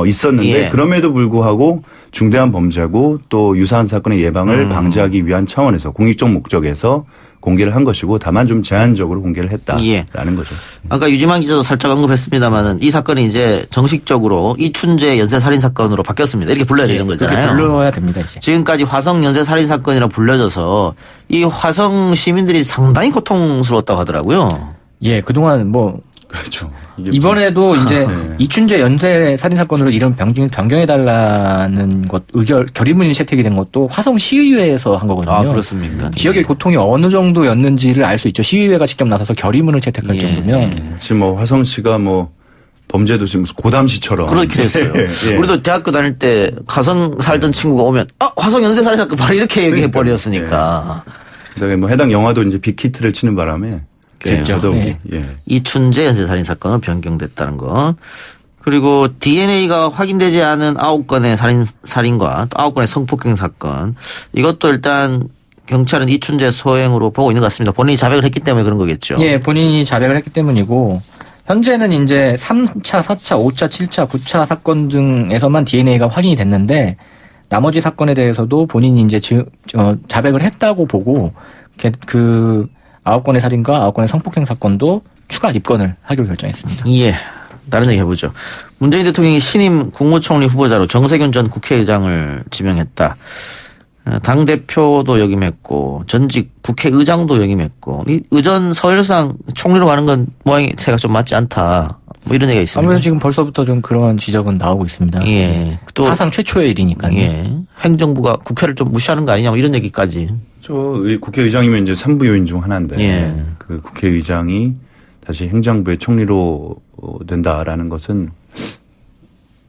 있었는데 예. 그럼에도 불구하고 중대한 범죄고 또 유사한 사건의 예방을 방지하기 위한 차원에서 공익적 목적에서 공개를 한 것이고 다만 좀 제한적으로 공개를 했다라는 예. 거죠. 아까 유지만 기자도 살짝 언급했습니다만은 이 사건이 이제 정식적으로 이춘재 연쇄살인 사건으로 바뀌었습니다. 이렇게 불러야 되는 거잖아요. 그렇게 불러야 됩니다, 이제. 지금까지 화성 연쇄살인 사건이라 불려져서 이 화성 시민들이 상당히 고통스러웠다고 하더라고요. 예, 그동안 뭐 그렇죠. 이번에도 이제 네. 이춘재 연쇄 살인 사건으로 이름 변경해달라는 것 결의문이 채택이 된 것도 화성 시의회에서 한 거거든요. 아, 그렇습니까? 지역의 고통이 어느 정도였는지를 알 수 있죠. 시의회가 직접 나서서 결의문을 채택할 예. 정도면. 지금 뭐 화성시가 뭐 범죄도 지금 고담시처럼 그렇게 됐어요. 예. 우리도 대학교 다닐 때 화성 살던 친구가 오면 화성 연쇄살인 사건 바로 이렇게 얘기해 버렸으니까. 그다음에 뭐 해당 영화도 이제 빅히트를 치는 바람에 그렇죠. 네. 예. 이춘재 연쇄살인 사건은 변경됐다는 것. 그리고 DNA가 확인되지 않은 9건의 살인과 또 9건의 성폭행 사건. 이것도 일단 경찰은 이춘재 소행으로 보고 있는 것 같습니다. 본인이 자백을 했기 때문에 그런 거겠죠. 예, 본인이 자백을 했기 때문이고 현재는 이제 3차, 4차, 5차, 7차, 9차 사건 등에서만 DNA가 확인이 됐는데 나머지 사건에 대해서도 본인이 이제 자백을 했다고 보고 그 9건의 살인과 9건의 성폭행 사건도 추가 입건을 하기로 결정했습니다. 예. 다른 얘기 해보죠. 문재인 대통령이 신임 국무총리 후보자로 정세균 전 국회의장을 지명했다. 당대표도 역임했고 전직 국회의장도 역임했고 이 의전 서열상 총리로 가는 건 모양새가 좀 맞지 않다. 뭐 이런 얘기가 있습니다. 아무래도 지금 벌써부터 좀 그런 지적은 나오고 있습니다. 예. 또 사상 최초의 일이니까요. 예. 행정부가 국회를 좀 무시하는 거 아니냐 뭐 이런 얘기까지. 국회의장이면 이제 3부 요인 중 하나인데 예. 그 국회의장이 다시 행정부의 총리로 된다라는 것은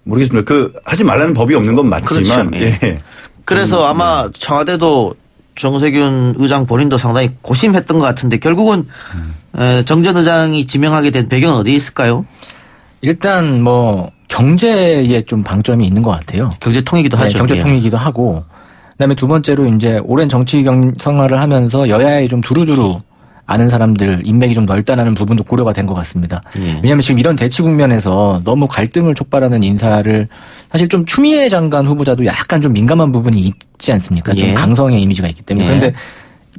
모르겠습니다. 하지 말라는 법이 없는 건 맞지만. 그렇죠. 예. 예. 그래서 아마 청와대도 정세균 의장 본인도 상당히 고심했던 것 같은데 결국은 정 전 의장이 지명하게 된 배경은 어디에 있을까요? 일단 뭐 경제에 좀 방점이 있는 것 같아요. 경제통이기도 하죠. 경제통이기도 하고 그다음에 두 번째로 이제 오랜 정치 생활을 하면서 여야에 좀 두루두루 아는 사람들 인맥이 좀 넓다라는 부분도 고려가 된 것 같습니다. 왜냐하면 지금 이런 대치 국면에서 너무 갈등을 촉발하는 인사를 사실 좀 추미애 장관 후보자도 약간 좀 민감한 부분이 있지 않습니까? 좀 강성의 이미지가 있기 때문에. 그런데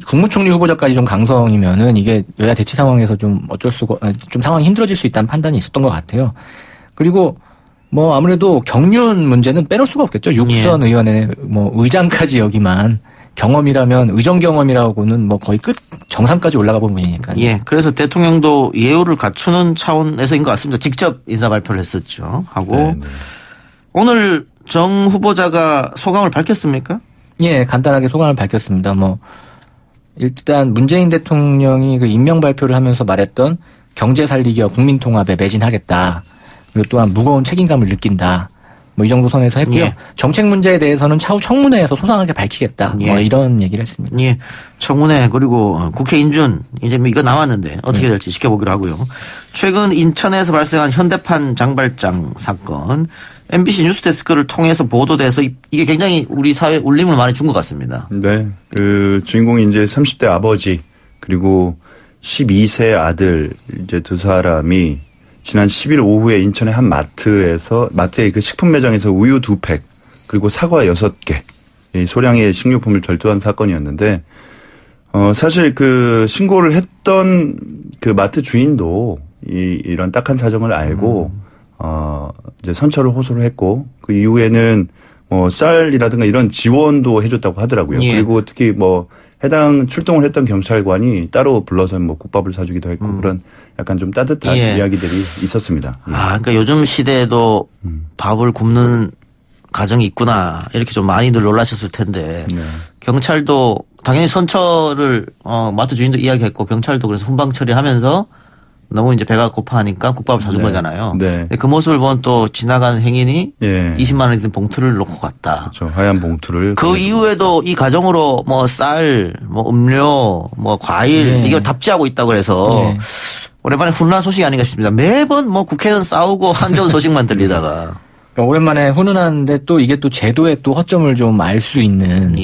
국무총리 후보자까지 좀 강성이면은 이게 여야 대치 상황에서 좀 좀 상황이 힘들어질 수 있다는 판단이 있었던 것 같아요. 그리고 뭐 아무래도 경륜 문제는 빼놓을 수가 없겠죠. 육선 의원의 뭐 의장까지 여기만 경험이라면 의정 경험이라고는 뭐 거의 끝 정상까지 올라가 본 분이니까요. 예. 그래서 대통령도 예우를 갖추는 차원에서인 것 같습니다. 직접 인사 발표를 했었죠. 하고 네네. 오늘 정 후보자가 소감을 밝혔습니까? 예, 간단하게 소감을 밝혔습니다. 뭐 일단 문재인 대통령이 그 임명 발표를 하면서 말했던 경제 살리기와 국민 통합에 매진하겠다. 그리고 또한 무거운 책임감을 느낀다. 뭐 이 정도 선에서 했고요. 예. 정책 문제에 대해서는 차후 청문회에서 소상하게 밝히겠다. 예. 뭐 이런 얘기를 했습니다. 예. 청문회 그리고 국회 인준 이제 뭐 이거 나왔는데 어떻게 될지 지켜보기로 하고요. 최근 인천에서 발생한 현대판 장발장 사건 MBC 뉴스데스크를 통해서 보도돼서 이게 굉장히 우리 사회에 울림을 많이 준 것 같습니다. 네. 그 주인공이 이제 30대 아버지 그리고 12세 아들 이제 두 사람이 지난 10일 오후에 인천의 한 마트의 그 식품 매장에서 우유 2팩 그리고 사과 6개 이 소량의 식료품을 절도한 사건이었는데 사실 그 신고를 했던 그 마트 주인도 이런 딱한 사정을 알고 이제 선처를 호소를 했고 그 이후에는 쌀이라든가 이런 지원도 해줬다고 하더라고요. 예. 그리고 특히 해당 출동을 했던 경찰관이 따로 불러서 국밥을 사주기도 했고 그런 약간 좀 따뜻한 이야기들이 있었습니다. 그러니까 요즘 시대에도 밥을 굽는 가정이 있구나 이렇게 좀 많이들 놀라셨을 텐데 경찰도 당연히 선처를 마트 주인도 이야기했고 경찰도 그래서 훈방 처리하면서 너무 이제 배가 고파하니까 국밥을 사준 거잖아요. 네. 그 모습을 본 또 지나가는 행인이 20만 원 있는 봉투를 놓고 갔다. 그렇죠. 하얀 봉투를. 그 이후에도 이 가정으로 쌀, 음료, 과일 이걸 답지하고 있다고 그래서 오랜만에 훈훈한 소식이 아닌가 싶습니다. 매번 국회의원 싸우고 안 좋은 소식만 들리다가. 그러니까 오랜만에 훈훈한데 또 이게 또 제도의 또 허점을 좀 알 수 있는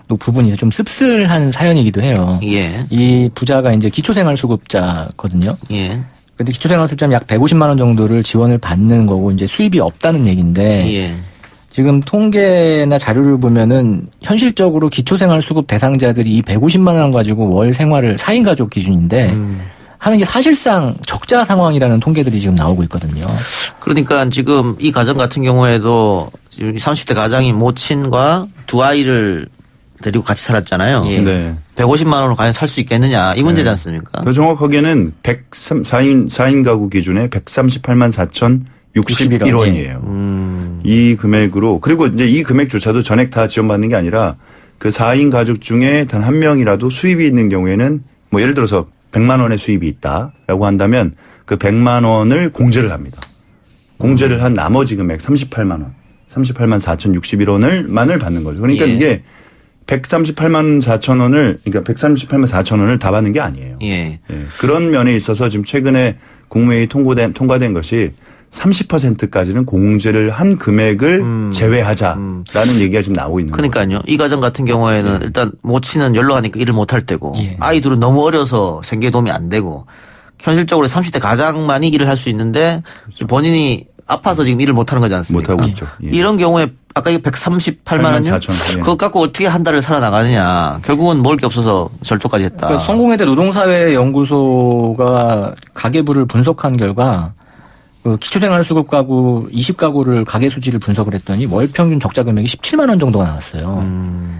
또 부분이 좀 씁쓸한 사연이기도 해요. 이 부자가 이제 기초생활수급자거든요. 근데 기초생활수급자는 약 150만 원 정도를 지원을 받는 거고 이제 수입이 없다는 얘기인데 지금 통계나 자료를 보면은 현실적으로 기초생활수급 대상자들이 이 150만 원 가지고 월 생활을 4인 가족 기준인데 하는 게 사실상 적자 상황이라는 통계들이 지금 나오고 있거든요. 그러니까 지금 이 가정 같은 경우에도 지금 30대 가장이 모친과 두 아이를 데리고 같이 살았잖아요. 150만 원으로 과연 살 수 있겠느냐 이 문제지 않습니까? 더 정확하게는 4인 가구 기준에 138만 4,061원이에요. 이 금액으로 그리고 이제 이 금액조차도 전액 다 지원받는 게 아니라 그 4인 가족 중에 단 한 명이라도 수입이 있는 경우에는 예를 들어서 100만 원의 수입이 있다라고 한다면 그 100만 원을 공제를 합니다. 공제를 한 나머지 금액 38만 원, 38만 4,061원을만을 받는 거죠. 그러니까 이게 138만 4천 원을 그러니까 138만 4천 원을 다 받는 게 아니에요. 그런 면에 있어서 지금 최근에 국무회의 통과된 것이 30%까지는 공제를 한 금액을 제외하자라는 얘기가 지금 나오고 있는 거예요. 그러니까요. 이 가정 같은 경우에는 일단 모친은 연로하니까 일을 못할 때고 아이들은 너무 어려서 생계에 도움이 안 되고 현실적으로 30대 가장만이 일을 할 수 있는데 본인이 아파서 지금 일을 못하는 거지 않습니까? 못하고 있죠. 이런 경우에 아까 이게 138만 원이요? 84,000. 예. 그거 갖고 어떻게 한 달을 살아나가느냐. 결국은 먹을 게 없어서 절도까지 했다. 그러니까 성공회대 노동사회연구소가 가계부를 분석한 결과 그 기초생활수급 가구 20가구를 가계 수지를 분석을 했더니 월 평균 적자 금액이 17만 원 정도가 나왔어요.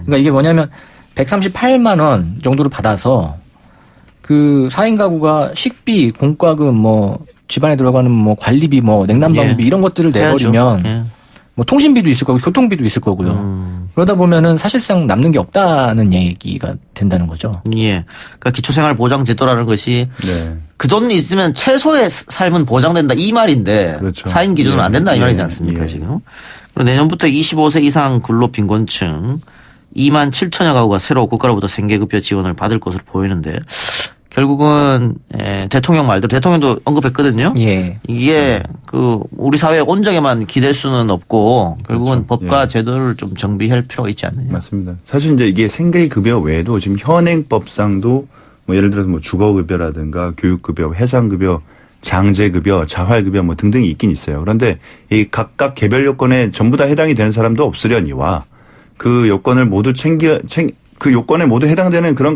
그러니까 이게 뭐냐면 138만 원 정도를 받아서 그 4인 가구가 식비, 공과금, 뭐 집안에 들어가는 뭐 관리비, 뭐 냉난방비 예. 이런 것들을 내버리면 예. 뭐 통신비도 있을 거고 교통비도 있을 거고요. 그러다 보면은 사실상 남는 게 없다는 얘기가 된다는 거죠. 예. 그러니까 기초생활보장제도라는 것이 네. 그 돈이 있으면 최소의 삶은 보장된다 이 말인데 그렇죠. 4인 기준은 안 된다 이 예. 말이지 않습니까 예. 지금. 그리고 내년부터 25세 이상 근로빈곤층 2만 7천여 가구가 새로 국가로부터 생계급여 지원을 받을 것으로 보이는데 결국은 대통령 말대로 대통령도 언급했거든요. 예. 이게 그 우리 사회 온정에만 기댈 수는 없고 결국은 그렇죠. 법과 예. 제도를 좀 정비할 필요가 있지 않느냐. 맞습니다. 사실 이제 이게 생계급여 외에도 지금 현행법상도 뭐 예를 들어서 뭐 주거급여라든가 교육급여, 해상급여, 장제급여, 자활급여 뭐 등등이 있긴 있어요. 그런데 이 각각 개별 요건에 전부 다 해당이 되는 사람도 없으려니와 그 요건을 모두 그 요건에 모두 해당되는 그런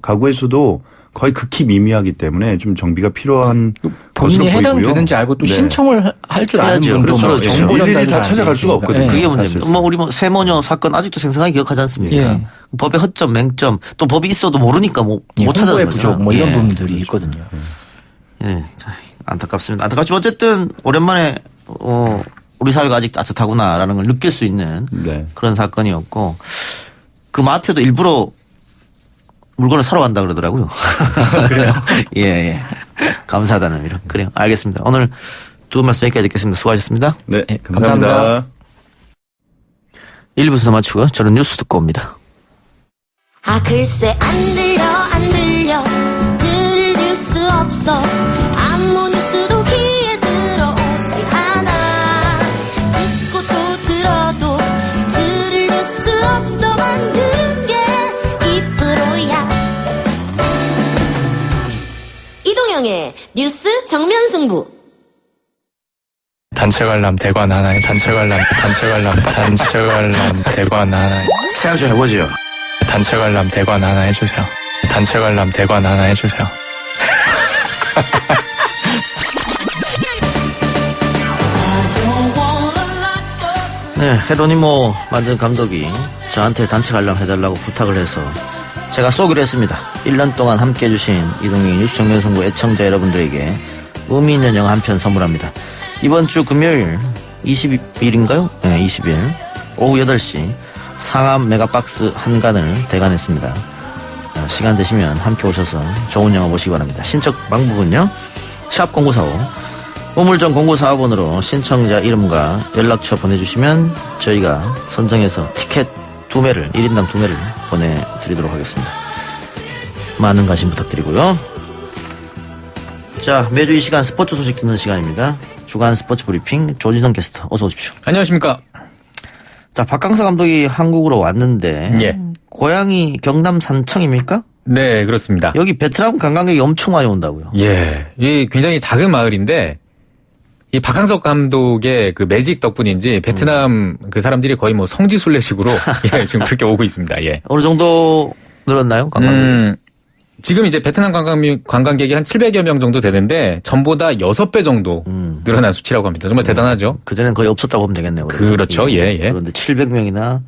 가구에서도 거의 극히 미미하기 때문에 좀 정비가 필요한 것으로 본인이 보이고요. 해당되는지 알고 또 네. 신청을 할 줄 아는 분도 그렇죠. 뭐 그렇죠. 정보 일일이 전달을 다 잘 찾아갈 수가 알겠으니까. 없거든요. 예. 그게 문제입니다. 사실상. 뭐 우리 뭐 세모녀 사건 아직도 생생하게 기억하지 않습니까? 예. 법의 허점, 맹점, 또 법이 있어도 모르니까 못 예, 찾아는 홍보의 거죠. 부족 뭐 이런 예. 부분들이 있거든요. 예, 자, 안타깝습니다. 안타깝지만 어쨌든 오랜만에 우리 사회가 아직 따뜻하구나라는 걸 느낄 수 있는 네. 그런 사건이었고 그 마트도 일부러 물건을 사러 간다 그러더라고요. 그래요? 예, 예. 감사하다는 의미로. 그래요. 알겠습니다. 오늘 두 분 말씀 여기까지 듣겠습니다. 수고하셨습니다. 네, 예, 감사합니다. 감사합니다. 1부 순서 마치고요. 저는 뉴스 듣고 옵니다. 아 글쎄 안 들려 들을 뉴스 없어 아무 뉴스도 귀에 들어오지 않아 듣고 또 들어도 들을 뉴스 없어 만든 게 이 프로야 이동영의 뉴스 정면승부 단체 관람 대관 하나에 단체 관람 대관 하나에 생각 좀 해보죠. 단체 관람 대관 하나 해주세요. 단체 관람 대관 하나 해주세요. 네, 헤로니모 만든 감독이 저한테 단체 관람 해달라고 부탁을 해서 제가 쏘기로 했습니다. 1년 동안 함께 해주신 이동희 뉴스 정면승부 애청자 여러분들에게 의미 있는 영화 한 편 선물합니다. 이번 주 금요일 20일인가요? 네, 20일 오후 8시 상암 메가박스 한간을 대관했습니다. 시간 되시면 함께 오셔서 좋은 영화 보시기 바랍니다. 신청 방법은요. 샵 0945 우물정 0945번으로 신청자 이름과 연락처 보내주시면 저희가 선정해서 티켓 2매를 1인당 2매를 보내드리도록 하겠습니다. 많은 관심 부탁드리고요. 자, 매주 이 시간 스포츠 소식 듣는 시간입니다. 주간 스포츠 브리핑 조진성 게스트 어서 오십시오. 안녕하십니까. 자, 박강서 감독이 한국으로 왔는데 예. 고향이 경남 산청입니까? 네, 그렇습니다. 여기 베트남 관광객이 엄청 많이 온다고요. 예. 이 굉장히 작은 마을인데 이 박항석 감독의 그 매직 덕분인지 베트남 그 사람들이 거의 뭐 성지순례식으로 예, 지금 그렇게 오고 있습니다. 예. 어느 정도 늘었나요? 관광객이? 지금 이제 베트남 관광객이 한 700여 명 정도 되는데 전보다 6배 정도 늘어난 수치라고 합니다. 정말 대단하죠. 그전엔 거의 없었다고 보면 되겠네요. 그러면. 그렇죠. 예, 예. 그런데 700명이나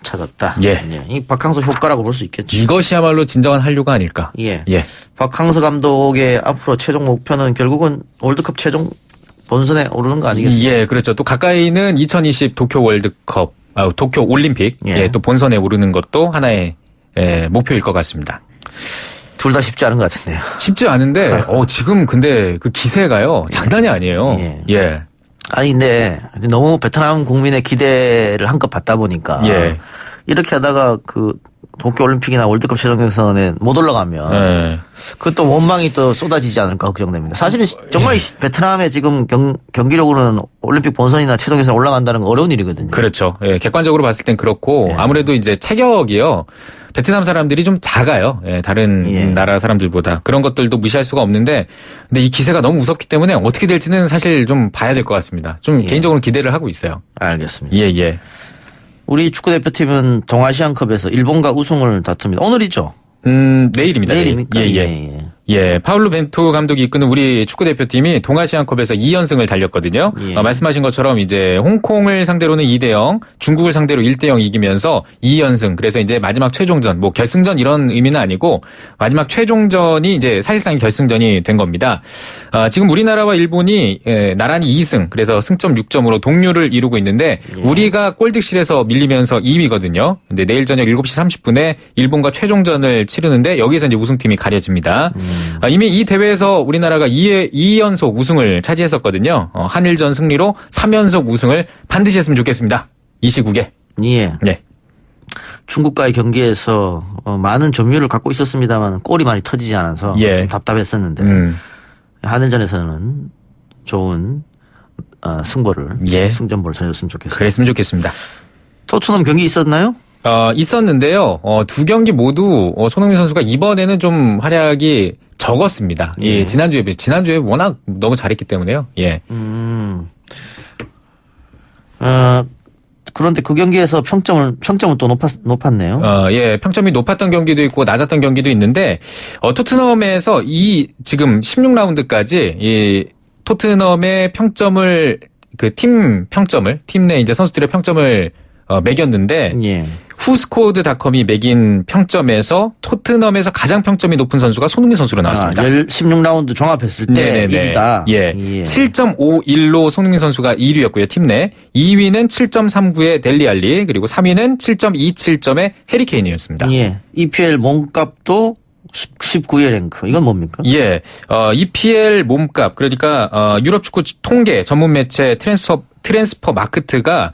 찾았다. 예. 이 박항서 효과라고 볼 수 있겠죠. 이것이야말로 진정한 한류가 아닐까. 예. 예. 박항서 감독의 앞으로 최종 목표는 결국은 월드컵 최종 본선에 오르는 거 아니겠습니까? 예, 그렇죠. 또 가까이는 2020 도쿄 월드컵, 도쿄 올림픽, 예, 또 본선에 오르는 것도 하나의 목표일 것 같습니다. 둘 다 쉽지 않은 것 같은데요. 쉽지 않은데, 지금 근데 그 기세가요, 장난이 아니에요. 예. 아니, 근데 너무 베트남 국민의 기대를 한껏 받다 보니까. 예. 이렇게 하다가 그 도쿄올림픽이나 월드컵 최종경선에 못 올라가면 네. 그것도 원망이 또 쏟아지지 않을까 걱정됩니다. 사실은 정말 베트남에 지금 경기력으로는 올림픽 본선이나 최종경선 올라간다는 건 어려운 일이거든요. 그렇죠. 예, 객관적으로 봤을 땐 그렇고 예. 아무래도 이제 체격이요. 베트남 사람들이 좀 작아요. 예, 다른 예. 나라 사람들보다. 그런 것들도 무시할 수가 없는데 근데 이 기세가 너무 무섭기 때문에 어떻게 될지는 사실 좀 봐야 될 것 같습니다. 좀 예. 개인적으로 기대를 하고 있어요. 알겠습니다. 예, 예. 우리 축구대표팀은 동아시안컵에서 일본과 우승을 다툽니다. 오늘이죠? 내일입니다. 내일입니까? 내일. 예. 예, 파울루 벤투 감독이 이끄는 우리 축구대표팀이 동아시안컵에서 2연승을 달렸거든요. 예. 말씀하신 것처럼 이제 홍콩을 상대로는 2대0, 중국을 상대로 1대0 이기면서 2연승. 그래서 이제 마지막 최종전, 뭐 결승전 이런 의미는 아니고 마지막 최종전이 이제 사실상 결승전이 된 겁니다. 지금 우리나라와 일본이 나란히 2승, 그래서 승점 6점으로 동률을 이루고 있는데 우리가 골득실에서 밀리면서 2위거든요. 근데 내일 저녁 7시 30분에 일본과 최종전을 치르는데 여기서 이제 우승팀이 가려집니다. 이미 이 대회에서 우리나라가 2연속 우승을 차지했었거든요. 한일전 승리로 3연속 우승을 반드시 했으면 좋겠습니다. 이 시국에. 예. 네. 중국과의 경기에서 많은 점유율을 갖고 있었습니다만 골이 많이 터지지 않아서 예. 좀 답답했었는데 한일전에서는 좋은 승부를 예. 승전보를 전해줬으면 좋겠습니다. 그랬으면 좋겠습니다. 토트넘 경기 있었나요? 있었는데요. 두 경기 모두 손흥민 선수가 이번에는 좀 활약이 적었습니다. 예, 지난주에 워낙 너무 잘했기 때문에요. 예. 그런데 그 경기에서 평점은 또 높았네요. 예, 평점이 높았던 경기도 있고 낮았던 경기도 있는데 토트넘에서 지금 16라운드까지 이 토트넘의 평점을 팀 내 이제 선수들의 평점을 매겼는데 예. 후스코드닷컴이 매긴 평점에서 토트넘에서 가장 평점이 높은 선수가 손흥민 선수로 나왔습니다. 16라운드 종합했을 때 1위다. 예. 7.51로 손흥민 선수가 1위였고요. 팀 내. 2위는 7.39의 델리알리, 그리고 3위는 7.27점의 해리케인이었습니다. 예. EPL 몸값도 19위 랭크. 이건 뭡니까? 예. EPL 몸값, 그러니까 유럽 축구 통계 전문 매체 트랜스퍼 마크트가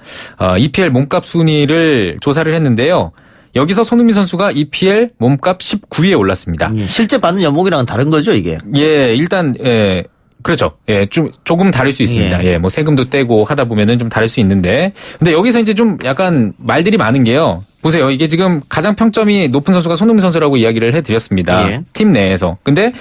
EPL 몸값 순위를 조사를 했는데요. 여기서 손흥민 선수가 EPL 몸값 19위에 올랐습니다. 실제 받는 연봉이랑은 다른 거죠, 이게? 예, 일단 그렇죠. 예, 조금 다를 수 있습니다. 예, 뭐 세금도 떼고 하다 보면은 좀 다를 수 있는데, 근데 여기서 이제 좀 약간 말들이 많은 게요. 보세요. 이게 지금 가장 평점이 높은 선수가 손흥민 선수라고 이야기를 해드렸습니다. 예. 팀 내에서. 근데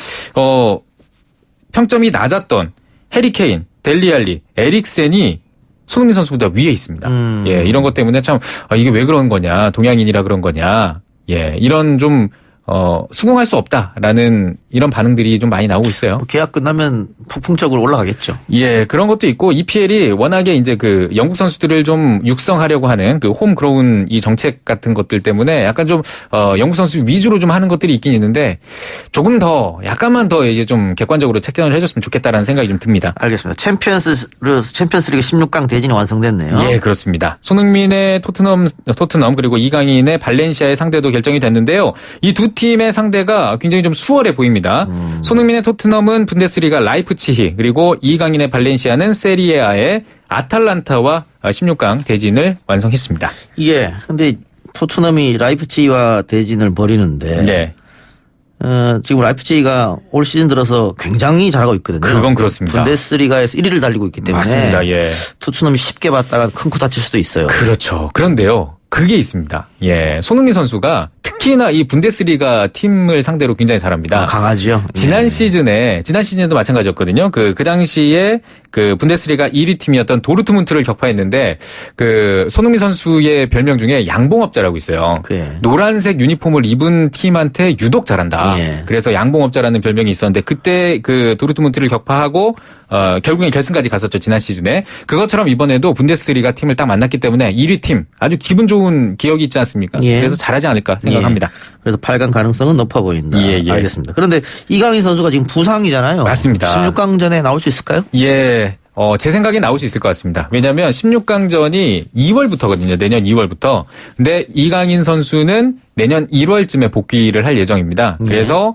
평점이 낮았던 해리케인, 델리알리, 에릭센이 손흥민 선수보다 위에 있습니다. 예, 이런 것 때문에 참 이게 왜 그런 거냐, 동양인이라 그런 거냐, 예, 이런 좀 수긍할 수 없다라는 이런 반응들이 좀 많이 나오고 있어요. 계약 끝나면 폭풍적으로 올라가겠죠. 예, 그런 것도 있고 EPL이 워낙에 이제 그 영국 선수들을 좀 육성하려고 하는 그 홈그로운 이 정책 같은 것들 때문에 약간 좀 영국 선수 위주로 좀 하는 것들이 있긴 있는데 조금 더 약간만 더 이제 좀 객관적으로 책정을 해줬으면 좋겠다라는 생각이 좀 듭니다. 알겠습니다. 챔피언스리그 16강 대진이 완성됐네요. 예, 그렇습니다. 손흥민의 토트넘 그리고 이강인의 발렌시아의 상대도 결정이 됐는데요. 이 두 팀의 상대가 굉장히 좀 수월해 보입니다. 손흥민의 토트넘은 분데스리가 라이프치히, 그리고 이강인의 발렌시아는 세리에A의 아탈란타와 16강 대진을 완성했습니다. 예. 근데 토트넘이 라이프치히와 대진을 벌이는데 네. 지금 라이프치히가 올 시즌 들어서 굉장히 잘하고 있거든요. 그건 그렇습니다. 분데스리가에서 1위를 달리고 있기 때문에 맞습니다. 예. 토트넘이 쉽게 봤다가 큰 코 다칠 수도 있어요. 그렇죠. 그런데요. 그게 있습니다. 예. 손흥민 선수가 특히나 이 분데스리가 팀을 상대로 굉장히 잘합니다. 강하죠. 지난 시즌에도 마찬가지였거든요. 그 당시에 그 분데스리가 1위 팀이었던 도르트문트를 격파했는데 그 손흥민 선수의 별명 중에 양봉업자라고 있어요. 그래. 노란색 유니폼을 입은 팀한테 유독 잘한다. 예. 그래서 양봉업자라는 별명이 있었는데 그때 그 도르트문트를 격파하고 결국엔 결승까지 갔었죠. 지난 시즌에. 그것처럼 이번에도 분데스리가 팀을 딱 만났기 때문에 1위 팀 아주 기분 좋은 기억이 있지 않습니까? 예. 그래서 잘하지 않을까 생각합니다. 예. 그래서 8강 가능성은 높아 보인다. 예, 예. 알겠습니다. 그런데 이강인 선수가 지금 부상이잖아요. 맞습니다. 16강전에 나올 수 있을까요? 예. 제 생각에 나올 수 있을 것 같습니다. 왜냐하면 16강전이 2월부터거든요. 내년 2월부터. 근데 이강인 선수는 내년 1월쯤에 복귀를 할 예정입니다. 그래서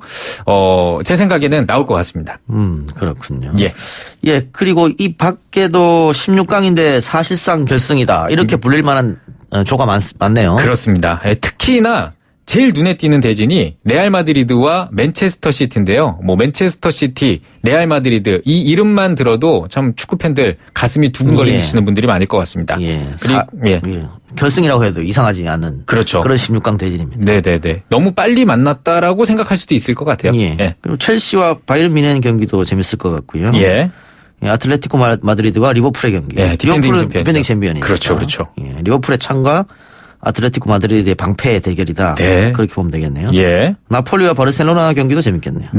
제 생각에는 나올 것 같습니다. 그렇군요. 예. 예. 그리고 이 밖에도 16강인데 사실상 결승이다. 이렇게 불릴 만한 조가 많네요. 그렇습니다. 특히나 제일 눈에 띄는 대진이 레알 마드리드와 맨체스터 시티인데요. 뭐 맨체스터 시티, 레알 마드리드 이 이름만 들어도 참 축구 팬들 가슴이 두근거리시는 분들이 많을 것 같습니다. 그리고 결승이라고 해도 이상하지 않는 그렇죠. 그런 16강 대진입니다. 네네네. 너무 빨리 만났다라고 생각할 수도 있을 것 같아요. 그리고 첼시와 바이에른 뮌헨 경기도 재밌을 것 같고요. 아틀레티코 마드리드와 리버풀의 경기. 리버풀은 디펜딩 챔피언이니까. 그렇죠. 리버풀의 창과 아틀레티코 마드리드의 방패의 대결이다. 그렇게 보면 되겠네요. 나폴리와 바르셀로나 경기도 재밌겠네요.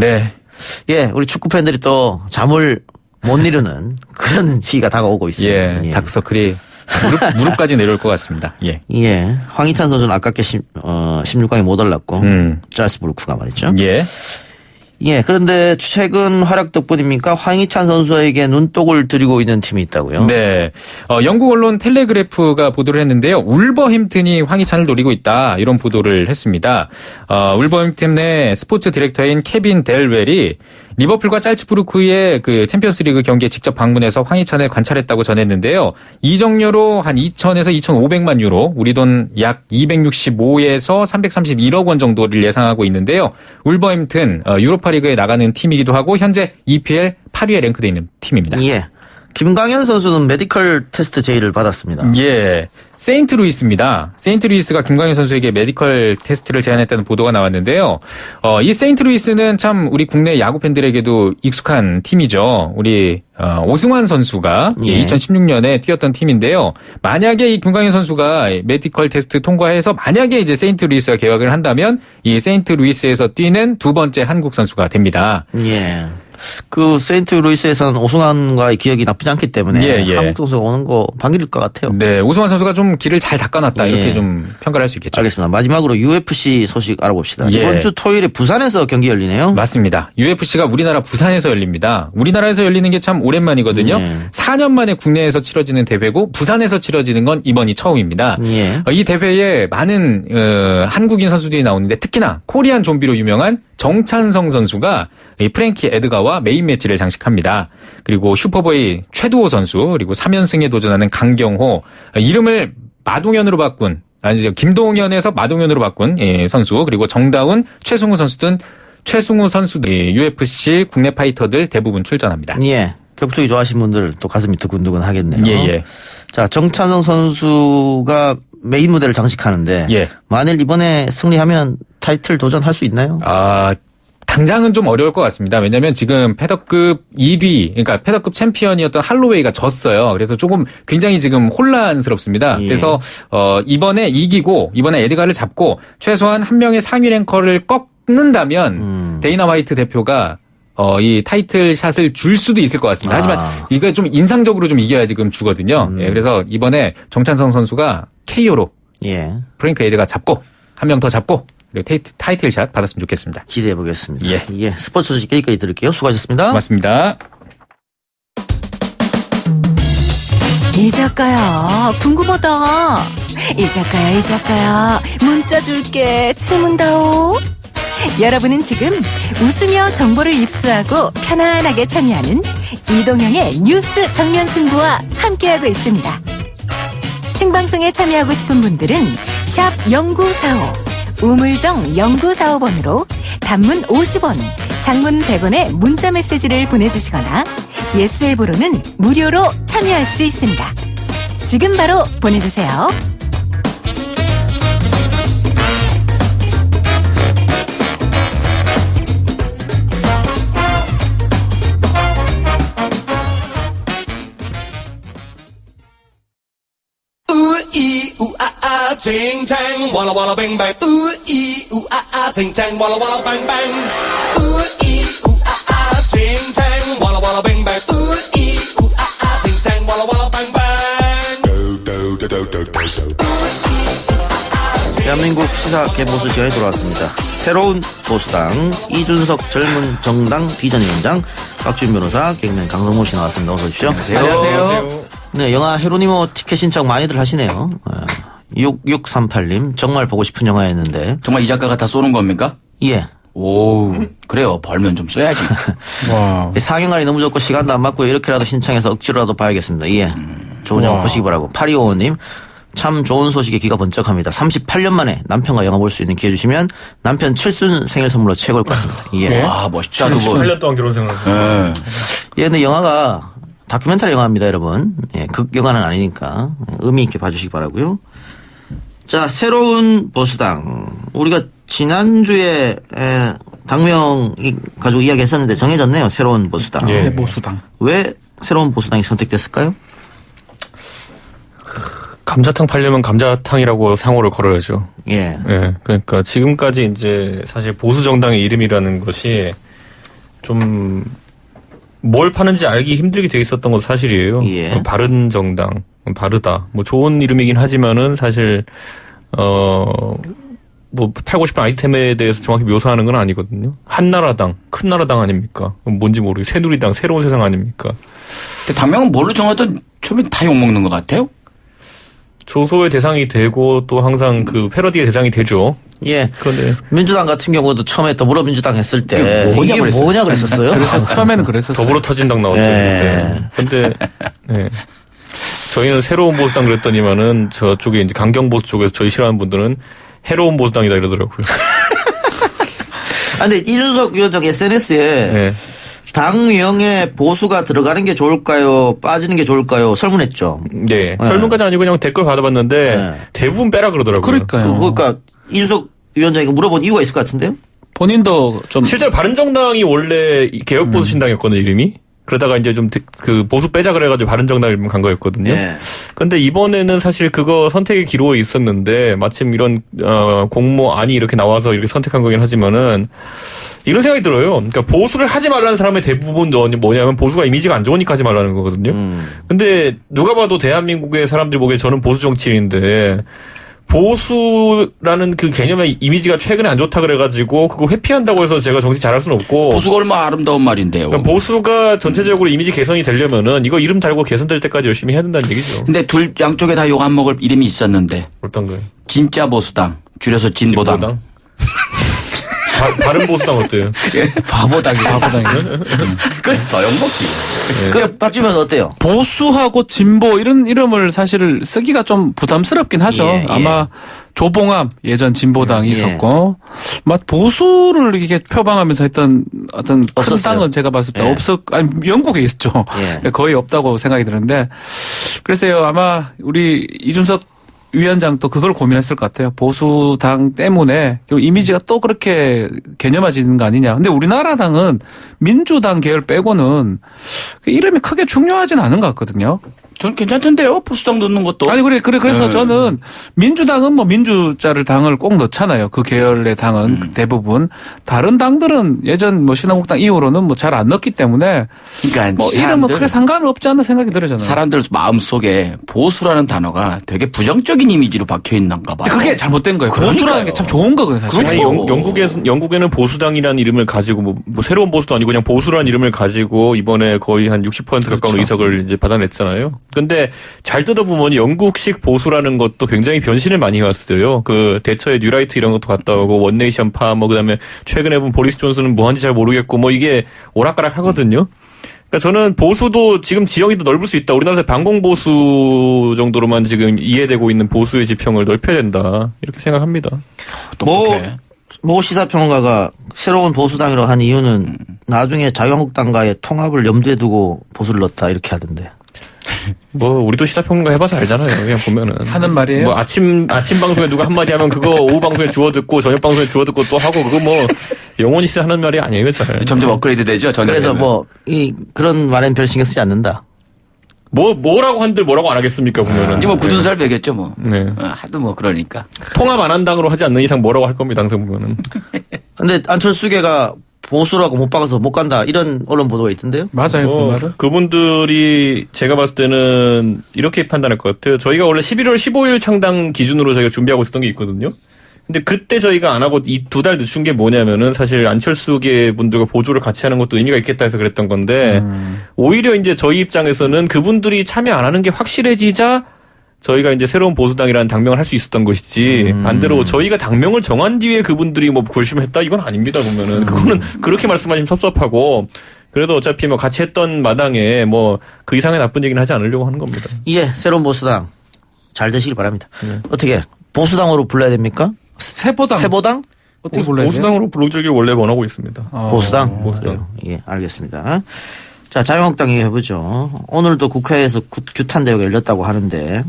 우리 축구 팬들이 또 잠을 못 이루는 그런 시기가 다가오고 있습니다. 다크서클이 무릎까지 내려올 것 같습니다. 황희찬 선수는 아깝게 16강에 못 올랐고 짜스부르크가 말이죠. 그런데 최근 활약 덕분입니까? 황희찬 선수에게 눈독을 들이고 있는 팀이 있다고요? 영국 언론 텔레그래프가 보도를 했는데요. 울버햄튼이 황희찬을 노리고 있다. 이런 보도를 했습니다. 울버햄튼의 스포츠 디렉터인 케빈 델웰이 리버풀과 짤츠부르크의 그 챔피언스리그 경기에 직접 방문해서 황희찬을 관찰했다고 전했는데요. 이적료로 한 2,000에서 2,500만 유로, 우리 돈 약 265에서 331억 원 정도를 예상하고 있는데요. 울버햄튼 유로파리그에 나가는 팀이기도 하고 현재 EPL 8위에 랭크되어 있는 팀입니다. 김광현 선수는 메디컬 테스트 제의를 받았습니다. 세인트루이스입니다. 세인트루이스가 김광현 선수에게 메디컬 테스트를 제안했다는 보도가 나왔는데요. 이 세인트루이스는 참 우리 국내 야구 팬들에게도 익숙한 팀이죠. 우리 오승환 선수가 2016년에 뛰었던 팀인데요. 만약에 이 김광현 선수가 메디컬 테스트 통과해서 만약에 이제 세인트루이스와 계약을 한다면 이 세인트루이스에서 뛰는 두 번째 한국 선수가 됩니다. 그 세인트루이스에서는 오승환과의 기억이 나쁘지 않기 때문에 한국 선수가 오는 거 반길일 것 같아요. 오승환 선수가 좀 길을 잘 닦아놨다 이렇게 좀 평가를 할 수 있겠죠. 알겠습니다. 마지막으로 UFC 소식 알아봅시다. 이번 주 토요일에 부산에서 경기 열리네요. 맞습니다. UFC가 우리나라 부산에서 열립니다. 우리나라에서 열리는 게 참 오랜만이거든요. 4년 만에 국내에서 치러지는 대회고 부산에서 치러지는 건 이번이 처음입니다. 이 대회에 많은 한국인 선수들이 나오는데 특히나 코리안 좀비로 유명한 정찬성 선수가 이 프랭키 에드가와 메인 매치를 장식합니다. 그리고 슈퍼보이 최두호 선수, 그리고 3연승에 도전하는 강경호, 이름을 마동현으로 바꾼, 김동현에서 마동현으로 바꾼 선수, 그리고 정다운, 최승우 선수들이 UFC 국내 파이터들 대부분 출전합니다. 격투기 좋아하시는 분들 또 가슴이 두근두근 하겠네요. 자, 정찬성 선수가 메인 무대를 장식하는데 만일 이번에 승리하면 타이틀 도전할 수 있나요? 당장은 좀 어려울 것 같습니다. 왜냐하면 지금 패더급 1위, 그러니까 패더급 챔피언이었던 할로웨이가 졌어요. 그래서 조금 굉장히 지금 혼란스럽습니다. 그래서 이번에 이기고 이번에 에드가를 잡고 최소한 한 명의 상위 랭커를 꺾는다면 데이나 화이트 대표가 이 타이틀 샷을 줄 수도 있을 것 같습니다. 하지만 이거 좀 인상적으로 좀 이겨야 지금 주거든요. 그래서 이번에 정찬성 선수가 KO로 프랭크 에드가 잡고 한 명 더 잡고 그리고 타이틀샷 받았으면 좋겠습니다. 기대해 보겠습니다. 스포츠 소식 여기까지 들을게요. 수고하셨습니다. 고맙습니다. 이 작가야, 궁금하다. 이 작가야, 문자 줄게. 질문다오. 여러분은 지금 웃으며 정보를 입수하고 편안하게 참여하는 이동형의 뉴스 정면 승부와 함께하고 있습니다. 생방송에 참여하고 싶은 분들은 샵 0945 우물정 0945번으로 단문 50원, 장문 100원의 문자 메시지를 보내주시거나 예스 앱으로는 무료로 참여할 수 있습니다. 지금 바로 보내주세요. 칭칭 walla walla bang bang 우이 우아아 칭칭 walla walla bang bang 우이 우아아 칭칭 walla walla bang bang 우이 우아아 칭칭 walla walla bang bang 대한민국 시사 개보수 시간이 돌아왔습니다. 새로운 보수당 이준석 젊은 정당 비전위원장 박준 변호사 개그맨 강성모 씨 나왔습니다. 어서 오십시오. 안녕하세요. 네, 영화 헤로니모 티켓 신청 많이들 하시네요. 6638님 정말 보고 싶은 영화였는데 정말 이 작가가 다 쏘는 겁니까? 오, 그래요. 벌면 좀 써야지. 와. 상영관이 너무 좋고 시간도 안 맞고 이렇게라도 신청해서 억지로라도 봐야겠습니다. 좋은 영화 보시기 바라고. 8255님 참 좋은 소식에 귀가 번쩍합니다. 38년 만에 남편과 영화 볼 수 있는 기회 주시면 남편 칠순 생일 선물로 최고일 것 같습니다. 예. 네? 와, 멋있다. 8년 동안 결혼 생활. 네. 예, 근데 영화가 다큐멘터리 영화입니다, 여러분. 예, 극 영화는 아니니까 의미 있게 봐주시기 바라고요. 자, 새로운 보수당. 우리가 지난주에 당명 가지고 이야기했었는데 정해졌네요. 새로운 보수당. 새 보수당. 왜 새로운 보수당이 선택됐을까요? 감자탕 팔려면 감자탕이라고 상호를 걸어야죠. 예. 예. 그러니까 지금까지 이제 사실 보수 정당의 이름이라는 것이 좀 뭘 파는지 알기 힘들게 돼 있었던 것도 사실이에요. 예. 바른 정당, 바르다. 뭐 좋은 이름이긴 하지만은 사실 뭐 팔고 싶은 아이템에 대해서 정확히 묘사하는 건 아니거든요. 한나라당, 큰 나라당 아닙니까? 뭔지 모르게 새누리당, 새로운 세상 아닙니까? 근데 당명은 뭘로 정하든 처음엔 다 욕먹는 것 같아요. 조소의 대상이 되고 또 항상 그 패러디의 대상이 되죠. 예. 그런데 민주당 같은 경우도 처음에 더불어민주당 했을 때 뭐냐 이게 뭐냐 그랬었어요. 그래서 처음에는 그랬었어요. 더불어터진당 나왔죠. 예. 근데 네. 저희는 새로운 보수당 그랬더니만은 저쪽에 이제 강경보수 쪽에서 저희 싫어하는 분들은 해로운 보수당이다 이러더라고요. 아, 근데 이준석 위원장 SNS에 네. 당명에 보수가 들어가는 게 좋을까요? 빠지는 게 좋을까요? 설문했죠. 네. 설문까지 아니고 그냥 댓글 받아봤는데 대부분 빼라 그러더라고요. 그러니까요. 그러니까 이준석 위원장이 물어본 이유가 있을 것 같은데요? 본인도 좀 실제로 바른정당이 원래 개혁보수 신당이었거든요, 이름이. 그러다가 이제 좀 그 보수 빼자 그래가지고 바른정당 이름 간 거였거든요. 예. 근데 이번에는 사실 그거 선택의 기로에 있었는데 마침 이런 공모안이 이렇게 나와서 이렇게 선택한 거긴 하지만은 이런 생각이 들어요. 그러니까 보수를 하지 말라는 사람의 대부분도 뭐냐면 보수가 이미지가 안 좋으니까 하지 말라는 거거든요. 근데 누가 봐도 대한민국의 사람들이 보기에 저는 보수 정치인인데 보수라는 그 개념의 이미지가 최근에 안 좋다 그래가지고 그거 회피한다고 해서 제가 정치 잘할 수는 없고. 보수가 얼마나 아름다운 말인데요. 그러니까 보수가 전체적으로 이미지 개선이 되려면은 이거 이름 달고 개선될 때까지 열심히 해야 된다는 얘기죠. 근데 둘 양쪽에 다 욕 안 먹을 이름이 있었는데. 어떤 거요? 진짜 보수당. 줄여서 진보당. 바른 보수당 어때요? 바보당이요. 그건 더 욕먹기. 그 박주면 어때요? 보수하고 진보 이런 이름을 사실 쓰기가 좀 부담스럽긴 하죠. 예. 아마 조봉암 예전 진보당이 있었고, 막 보수를 이렇게 표방하면서 했던 어떤 큰 없었어요. 당은 제가 봤을 때 아니 영국에 있었죠. 거의 없다고 생각이 드는데, 그래서요 아마 우리 이준석 위원장도 그걸 고민했을 것 같아요. 보수당 때문에 이미지가 또 그렇게 개념화지는 거 아니냐. 근데 우리나라 당은 민주당 계열 빼고는 이름이 크게 중요하진 않은 것 같거든요. 저는 괜찮던데요. 보수당 넣는 것도. 아니 그래서 저는 민주당은 뭐 민주자를 당을 꼭 넣잖아요. 그 계열의 당은 대부분. 다른 당들은 예전 뭐 신한국당 이후로는 뭐 잘 안 넣기 때문에 그러니까 뭐 이름은 크게 상관은 없지 않나 생각이 들어요. 저는. 사람들 마음속에 보수라는 단어가 되게 부정적인 이미지로 박혀 있는가 봐요. 그게 잘못된 거예요. 보수라는 게 참 좋은 거거든요. 사실. 아니, 영국에는 보수당이라는 이름을 가지고 뭐 새로운 보수도 아니고 그냥 보수라는 이름을 가지고 이번에 거의 한 60% 가까운 의석을 이제 받아냈잖아요. 근데 잘 뜯어보면 영국식 보수라는 것도 굉장히 변신을 많이 해왔어요. 그 대처의 뉴라이트 이런 것도 갔다 오고 원네이션 파 뭐 그다음에 최근에 본 보리스 존슨은 뭐 한지 잘 모르겠고 뭐 이게 오락가락 하거든요. 그러니까 저는 보수도 지금 지형이 더 넓을 수 있다. 우리나라에서 반공보수 정도로만 지금 이해되고 있는 보수의 지평을 넓혀야 된다. 이렇게 생각합니다. 모 시사평론가가 새로운 보수당이라고 한 이유는 나중에 자유한국당과의 통합을 염두에 두고 보수를 넣었다 이렇게 하던데. 뭐 우리도 시사평론가 해봐서 알잖아요. 그냥 보면은 하는 말이에요. 뭐 아침 방송에 누가 한마디 하면 그거 오후 방송에 주워 듣고 저녁 방송에 주워 듣고 또 하고 그거 뭐 영원히 하는 말이 아니에요, 잘. 점점 업그레이드 되죠. 그래서 뭐 그런 말엔 별 신경 쓰지 않는다. 뭐라고 한들 뭐라고 안 하겠습니까 보면은. 이제 뭐 굳은 살 베겠죠 뭐. 네. 하도 뭐 그러니까. 통합 안 한 당으로 하지 않는 이상 뭐라고 할 겁니다, 항상 보면은. 근데 안철수계가 보수라고 못 박아서 못 간다 이런 언론 보도가 있던데요? 맞아요. 그 말은. 그분들이 제가 봤을 때는 이렇게 판단할 것 같아요. 저희가 원래 11월 15일 창당 기준으로 저희가 준비하고 있었던 게 있거든요. 근데 그때 저희가 안 하고 이 2달 늦춘 게 뭐냐면은 사실 안철수계 분들과 보조를 같이 하는 것도 의미가 있겠다 해서 그랬던 건데 오히려 이제 저희 입장에서는 그분들이 참여 안 하는 게 확실해지자 저희가 이제 새로운 보수당이라는 당명을 할 수 있었던 것이지 반대로 저희가 당명을 정한 뒤에 그분들이 뭐 결심했다 이건 아닙니다 보면은 그거는 그렇게 말씀하시면 섭섭하고 그래도 어차피 뭐 같이 했던 마당에 뭐 그 이상의 나쁜 얘기는 하지 않으려고 하는 겁니다. 예, 새로운 보수당 잘 되시길 바랍니다. 어떻게 보수당으로 불러야 됩니까? 세보당. 세보당? 어떻게 불러야 돼요? 보수당으로 부르기를 원래 원하고 있습니다. 보수당? 보수당. 예, 알겠습니다. 자, 자유한국당 얘기해보죠. 오늘도 국회에서 규탄 대회가 열렸다고 하는데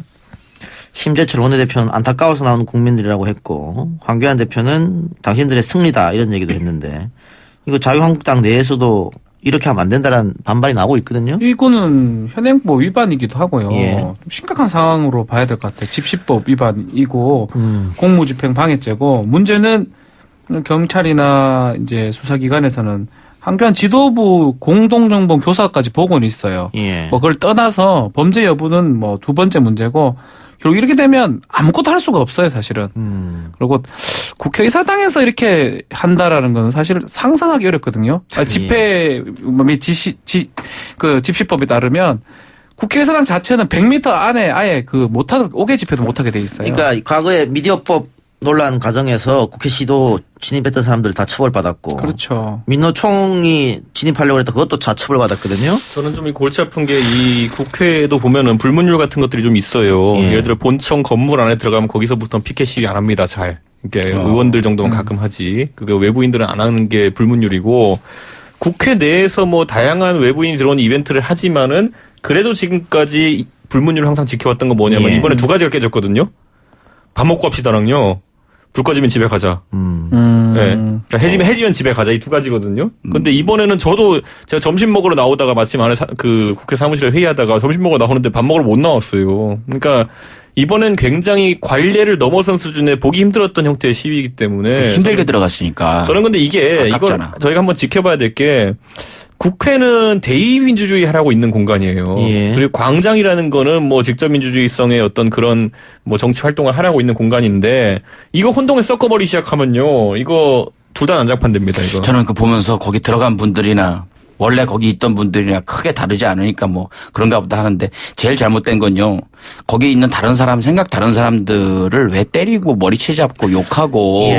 심재철 원내대표는 안타까워서 나오는 국민들이라고 했고 황교안 대표는 당신들의 승리다 이런 얘기도 했는데 이거 자유한국당 내에서도 이렇게 하면 안 된다라는 반발이 나오고 있거든요. 이거는 현행법 위반이기도 하고요. 예. 좀 심각한 상황으로 봐야 될 것 같아요. 집시법 위반이고 공무집행 방해죄고 문제는 경찰이나 이제 수사기관에서는 한교안 지도부 공동정보 교사까지 보고는 있어요. 예. 뭐 그걸 떠나서 범죄 여부는 뭐 두 번째 문제고 결국 이렇게 되면 아무것도 할 수가 없어요, 사실은. 그리고 국회의사당에서 이렇게 한다라는 건 사실 상상하기 어렵거든요. 집회 및 그 집시법에 따르면 국회의사당 자체는 100m 안에 아예 그 못하는 5개 집회도 못하게 돼 있어요. 그러니까 과거에 미디어법 논란 과정에서 국회 시도 진입했던 사람들 다 처벌받았고. 그렇죠. 민노총이 진입하려고 했다 그것도 다 처벌받았거든요. 저는 좀 골치 아픈 게 이 국회에도 보면은 불문율 같은 것들이 좀 있어요. 예를 들어 본청 건물 안에 들어가면 거기서부터 피켓 시위 안 합니다. 잘. 그러니까 의원들 정도는 가끔 하지. 그게 외부인들은 안 하는 게 불문율이고 국회 내에서 뭐 다양한 외부인이 들어오는 이벤트를 하지만은 그래도 지금까지 불문율을 항상 지켜왔던 건 뭐냐면 이번에 두 가지가 깨졌거든요. 밥 먹고 합시다랑요. 불 꺼지면 집에 가자. 네. 그러니까 해지면 집에 가자. 이 두 가지거든요. 근데 이번에는 저도 제가 점심 먹으러 나오다가 마침 안에 그 국회 사무실에 회의하다가 점심 먹으러 나오는데 밥 먹으러 못 나왔어요. 그러니까 이번엔 굉장히 관례를 넘어선 수준의 보기 힘들었던 형태의 시위이기 때문에 힘들게 들어갔으니까. 저는 근데 이게 이걸 저희가 한번 지켜봐야 될 게 국회는 대의민주주의 하라고 있는 공간이에요. 그리고 광장이라는 거는 뭐 직접민주주의성의 어떤 그런 뭐 정치 활동을 하라고 있는 공간인데 이거 혼동에 섞어버리기 시작하면요. 이거 두 단 안장판 됩니다. 이거. 저는 그 보면서 거기 들어간 분들이나 원래 거기 있던 분들이랑 크게 다르지 않으니까 뭐 그런가 보다 하는데 제일 잘못된 건요. 거기 있는 다른 사람 생각 다른 사람들을 왜 때리고 머리채 잡고 욕하고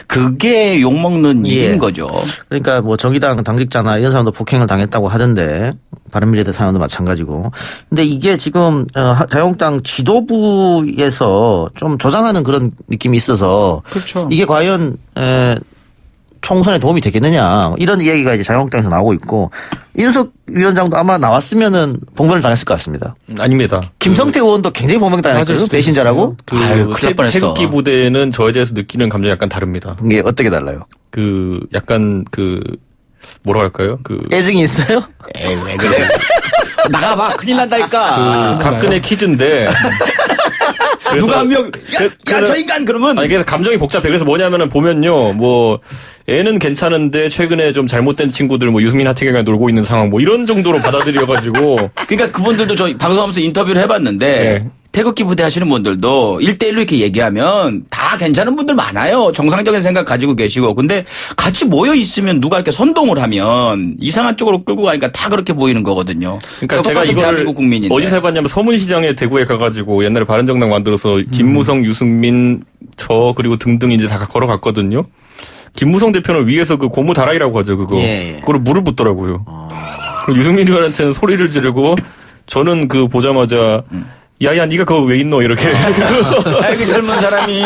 그게 욕먹는 일인 거죠. 그러니까 뭐 정의당 당직자나 이런 사람도 폭행을 당했다고 하던데 바른미래대 사연도 마찬가지고. 근데 이게 지금 자유한국당 지도부에서 좀 조장하는 그런 느낌이 있어서 그렇죠. 이게 과연 총선에 도움이 되겠느냐 이런 이야기가 이제 자유한국당에서 나오고 있고 이준석 위원장도 아마 나왔으면은 봉변을 당했을 것 같습니다. 아닙니다. 김성태 의원도 굉장히 봉변당했거든요. 배신자라고. 태극기 부대는 저에 대해서 느끼는 감정이 약간 다릅니다. 이게 어떻게 달라요? 그 약간 그 뭐라 할까요? 그 애증이 있어요? 에이 왜 그래? 나가봐 큰일 난다니까. 그 박근혜 퀴즈인데. 누가 한 명, 야, 저 인간 그러면. 아니, 그래서 감정이 복잡해. 그래서 뭐냐면은 보면요, 뭐, 애는 괜찮은데 최근에 좀 잘못된 친구들 뭐 유승민 하태경이랑 놀고 있는 상황 뭐 이런 정도로 받아들여가지고. 그러니까 그분들도 저희 방송하면서 인터뷰를 해봤는데. 태극기 부대 하시는 분들도 1대1로 이렇게 얘기하면 다 괜찮은 분들 많아요. 정상적인 생각 가지고 계시고. 근데 같이 모여 있으면 누가 이렇게 선동을 하면 이상한 쪽으로 끌고 가니까 다 그렇게 보이는 거거든요. 그러니까 제가 이거를 어디서 해봤냐면 서문시장에 대구에 가가지고 옛날에 바른정당 만들어서 김무성, 유승민, 저 그리고 등등 이제 다 걸어갔거든요. 김무성 대표는 위에서 그 고무 다라이라고 하죠. 그거. 그걸 물을 붓더라고요. 그리고 유승민 의원한테는 소리를 지르고 저는 그 보자마자 야야 네가 그거 왜 있노 이렇게. 그 젊은 사람이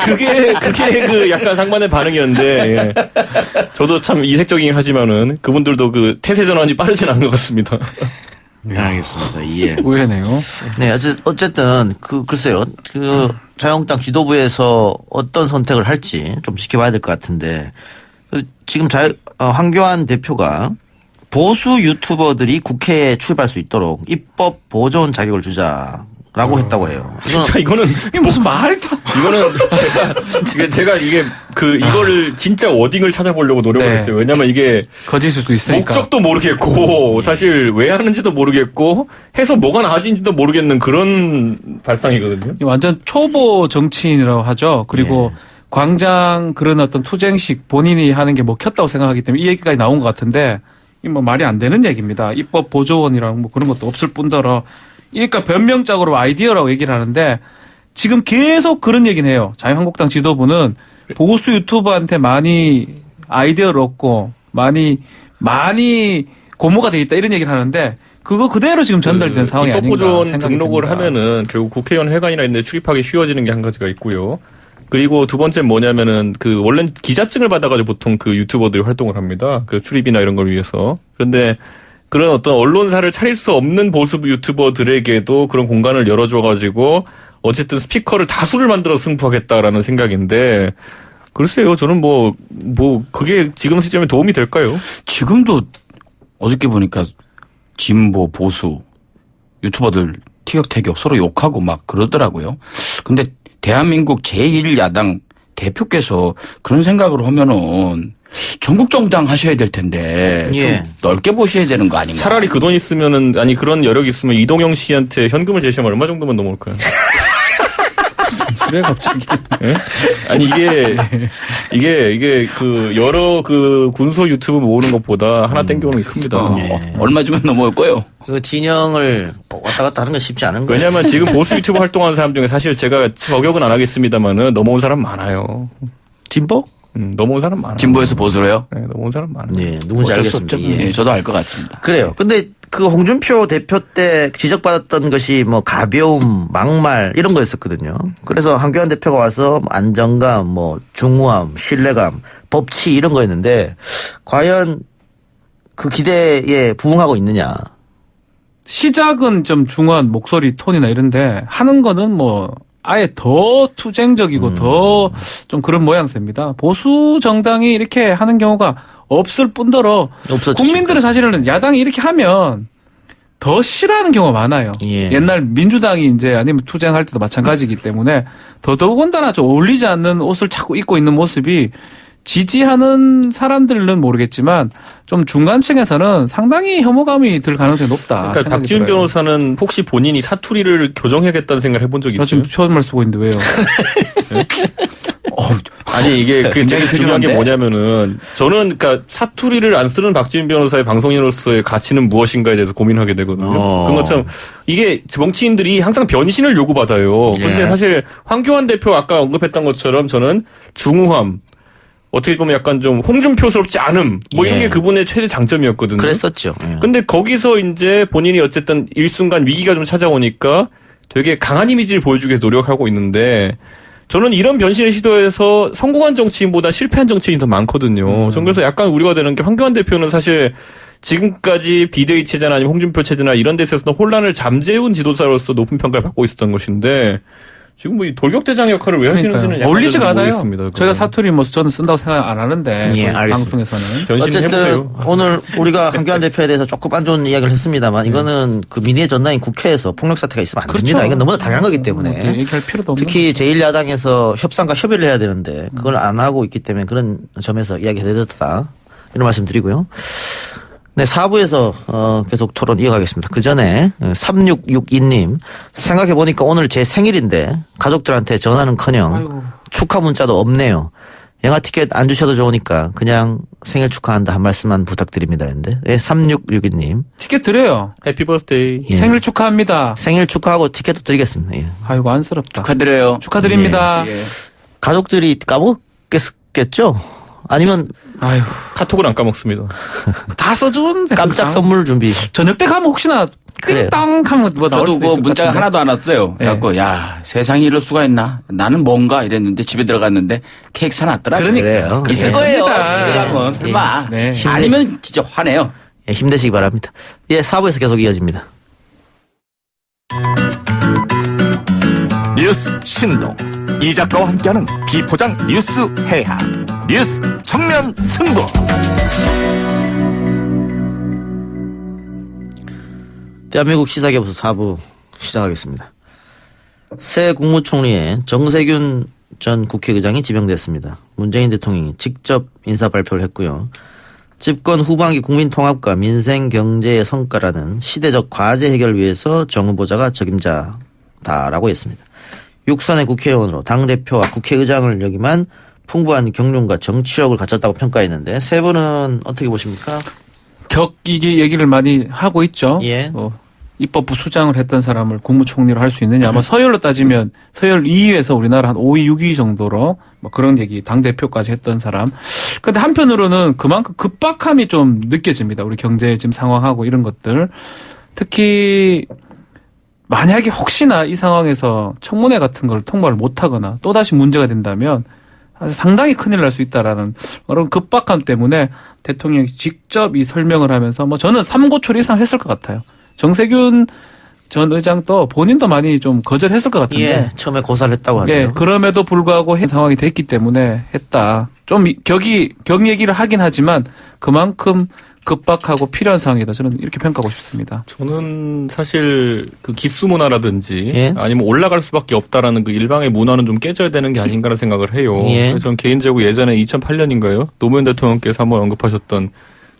그게 그 약간 상반의 반응이었는데 저도 참 이색적이긴 하지만은 그분들도 그 태세 전환이 빠르진 않은 것 같습니다. 네, 알겠습니다. 예. 의외네요. 네, 어쨌든 글쎄요. 자유한국당 지도부에서 어떤 선택을 할지 좀 지켜봐야 될 것 같은데 지금 황교안 대표가 보수 유튜버들이 국회에 출입할 수 있도록 입법 보존 자격을 주자라고 했다고 해요. 이거는 이게 무슨 말도. 이거는 제가 이게 이거를 진짜 워딩을 찾아보려고 노력을 했어요. 왜냐면 이게 거짓일 수도 있으니까. 목적도 모르겠고 사실 왜 하는지도 모르겠고 해서 뭐가 나아진지도 모르겠는 그런 발상이거든요. 완전 초보 정치인이라고 하죠. 그리고 광장 그런 어떤 투쟁식 본인이 하는 게 먹혔다고 생각하기 때문에 이 얘기까지 나온 것 같은데. 이 뭐 말이 안 되는 얘기입니다. 입법 보조원이랑 뭐 그런 것도 없을 뿐더러. 그러니까 변명적으로 아이디어라고 얘기를 하는데 지금 계속 그런 얘기는 해요. 자유한국당 지도부는 보수 유튜버한테 많이 아이디어를 얻고 많이 고무가 돼 있다 이런 얘기를 하는데 그거 그대로 지금 전달된 상황이 아닌가 입법보조원 생각이 등록을 듭니다. 하면은 결국 국회의원 회관이나 이런 데 출입하기 쉬워지는 게 한 가지가 있고요. 그리고 두 번째는 뭐냐면은 그 원래는 기자증을 받아가지고 보통 그 유튜버들이 활동을 합니다. 그 출입이나 이런 걸 위해서. 그런데 그런 어떤 언론사를 차릴 수 없는 보수 유튜버들에게도 그런 공간을 열어줘가지고 어쨌든 스피커를 다수를 만들어 승부하겠다라는 생각인데 글쎄요. 저는 그게 지금 시점에 도움이 될까요? 지금도 어저께 보니까 진보 보수 유튜버들 티격태격 서로 욕하고 막 그러더라고요. 근데 대한민국 제1야당 대표께서 그런 생각을 하면은 전국 정당 하셔야 될 텐데 좀 넓게 보셔야 되는 거 아닌가? 차라리 그 돈 있으면은 그런 여력 있으면 이동영 씨한테 현금을 제시하면 얼마 정도면 넘어올까요? 그래 갑자기. 네? 아니 이게 그 여러 그 군소 유튜브 모으는 것보다 하나 땡겨오는 게 큽니다. 얼마 주면 넘어올 거요? 그 진영을 왔다 갔다 하는 건 쉽지 않은 거예요. 왜냐하면 지금 보수 유튜브 활동하는 사람 중에 사실 제가 저격은 안 하겠습니다만은 넘어온 사람 많아요. 진보? 넘어온 사람 많아요. 진보에서 보수로요? 네, 넘어온 사람 많아요. 네, 누군지 알겠습니다. 예, 저도 알 것 같습니다. 그래요. 근데 그 홍준표 대표 때 지적받았던 것이 가벼움, 막말 이런 거였었거든요. 그래서 한교안 대표가 와서 안정감, 중후함, 신뢰감, 법치 이런 거였는데 과연 그 기대에 부응하고 있느냐. 시작은 좀 중후한 목소리 톤이나 이런데 하는 거는 아예 더 투쟁적이고 더 좀 그런 모양새입니다. 보수 정당이 이렇게 하는 경우가 없을 뿐더러 국민들은 사실은 야당이 이렇게 하면 더 싫어하는 경우가 많아요. 옛날 민주당이 이제 아니면 투쟁할 때도 마찬가지이기 때문에 더더군다나 좀 어울리지 않는 옷을 자꾸 입고 있는 모습이 지지하는 사람들은 모르겠지만 좀 중간층에서는 상당히 혐오감이 들 가능성이 높다. 그러니까 박지훈 변호사는 혹시 본인이 사투리를 교정해야겠다는 생각을 해본 적이 있어요? 나 지금 처음을 쓰고 있는데 왜요? 네? 아니 이게 굉장히 중요한 게 뭐냐면은 저는 그러니까 사투리를 안 쓰는 박지훈 변호사의 방송인으로서의 가치는 무엇인가에 대해서 고민하게 되거든요. 그런 것처럼 이게 정치인들이 항상 변신을 요구받아요. 근데 사실 황교안 대표 아까 언급했던 것처럼 저는 중후함 어떻게 보면 약간 좀 홍준표스럽지 않음 이런 게 그분의 최대 장점이었거든요. 그랬었죠. 근데 거기서 이제 본인이 어쨌든 일순간 위기가 좀 찾아오니까 되게 강한 이미지를 보여주기 위해서 노력하고 있는데 저는 이런 변신을 시도해서 성공한 정치인보다 실패한 정치인이 더 많거든요. 저는 그래서 약간 우려가 되는 게 황교안 대표는 사실 지금까지 비대위 체제나 아니면 홍준표 체제나 이런 데서는 혼란을 잠재운 지도자로서 높은 평가를 받고 있었던 것인데 지금 이 돌격대장 역할을 왜 하시는지는 어울리지가 않아요. 모르겠습니다. 저희가 사투리 저는 쓴다고 생각 안 하는데 방송에서는 어쨌든 오늘 우리가 한교안 대표에 대해서 조금 안 좋은 이야기를 했습니다만 이거는 그 민의의 전당인 국회에서 폭력 사태가 있으면 안 됩니다. 이건 너무나 당연한 거기 때문에 얘기할 필요도 없는 특히 제1야당에서 협상과 협의를 해야 되는데 그걸 안 하고 있기 때문에 그런 점에서 이야기해드렸다 이런 말씀 드리고요. 네, 4부에서 계속 토론 이어가겠습니다. 그 전에 3662님 생각해보니까 오늘 제 생일인데 가족들한테 전화는커녕 축하 문자도 없네요. 영화 티켓 안 주셔도 좋으니까 그냥 생일 축하한다 한 말씀만 부탁드립니다. 했는데 3662님 티켓 드려요. 해피 버스데이. 생일 축하합니다. 생일 축하하고 티켓도 드리겠습니다. 아이고 안쓰럽다. 축하드려요. 축하드립니다. 가족들이 까먹겠죠? 아니면 카톡을 안 까먹습니다. 다 써주는데 깜짝 선물 준비. 저녁 때 가면 혹시나 띵땅 하면 나올 저도 수도 그 있을 것 문자가 같은데. 하나도 안 왔어요. 그래갖고 세상에 이럴 수가 있나? 나는 뭔가 이랬는데 집에 들어갔는데 케이크 사놨더라고요. 그래요. 있을 거예요. 그래. 집에 가면 설마. 네. 아니면 진짜 화내요. 힘내시기 바랍니다. 4부에서 계속 이어집니다. 뉴스 신동 이 작가와 함께하는 비포장 뉴스 해학 뉴스 정면 승부. 대한민국 시사교부서 4부 시작하겠습니다. 새 국무총리에 정세균 전 국회의장이 지명됐습니다. 문재인 대통령이 직접 인사 발표를 했고요. 집권 후반기 국민 통합과 민생 경제의 성과라는 시대적 과제 해결을 위해서 정 후보자가 적임자다라고 했습니다. 6선의 국회의원으로 당대표와 국회의장을 역임한 풍부한 경륜과 정치력을 갖췄다고 평가했는데 세 분은 어떻게 보십니까? 이게 얘기를 많이 하고 있죠. 입법부 수장을 했던 사람을 국무총리로 할 수 있느냐. 아마 서열로 따지면 서열 2위에서 우리나라 한 5위, 6위 정도로 그런 얘기 당대표까지 했던 사람. 근데 한편으로는 그만큼 급박함이 좀 느껴집니다. 우리 경제 지금 상황하고 이런 것들. 특히 만약에 혹시나 이 상황에서 청문회 같은 걸 통과를 못하거나 또다시 문제가 된다면 상당히 큰일 날 수 있다라는 그런 급박함 때문에 대통령이 직접 이 설명을 하면서 뭐 저는 3고초를 이상 했을 것 같아요. 정세균 전 의장도 본인도 많이 좀 거절했을 것 같은데. 예, 처음에 고사를 했다고 하네요. 예, 그럼에도 불구하고 상황이 됐기 때문에 했다. 좀 격 얘기를 하긴 하지만 그만큼 급박하고 필요한 상황이다. 저는 이렇게 평가하고 싶습니다. 저는 사실 그 기수 문화라든지 예? 아니면 올라갈 수밖에 없다라는 그 일방의 문화는 좀 깨져야 되는 게 아닌가라는 생각을 해요. 예. 그래서 저는 개인적으로 예전에 2008년인가요? 노무현 대통령께서 한번 언급하셨던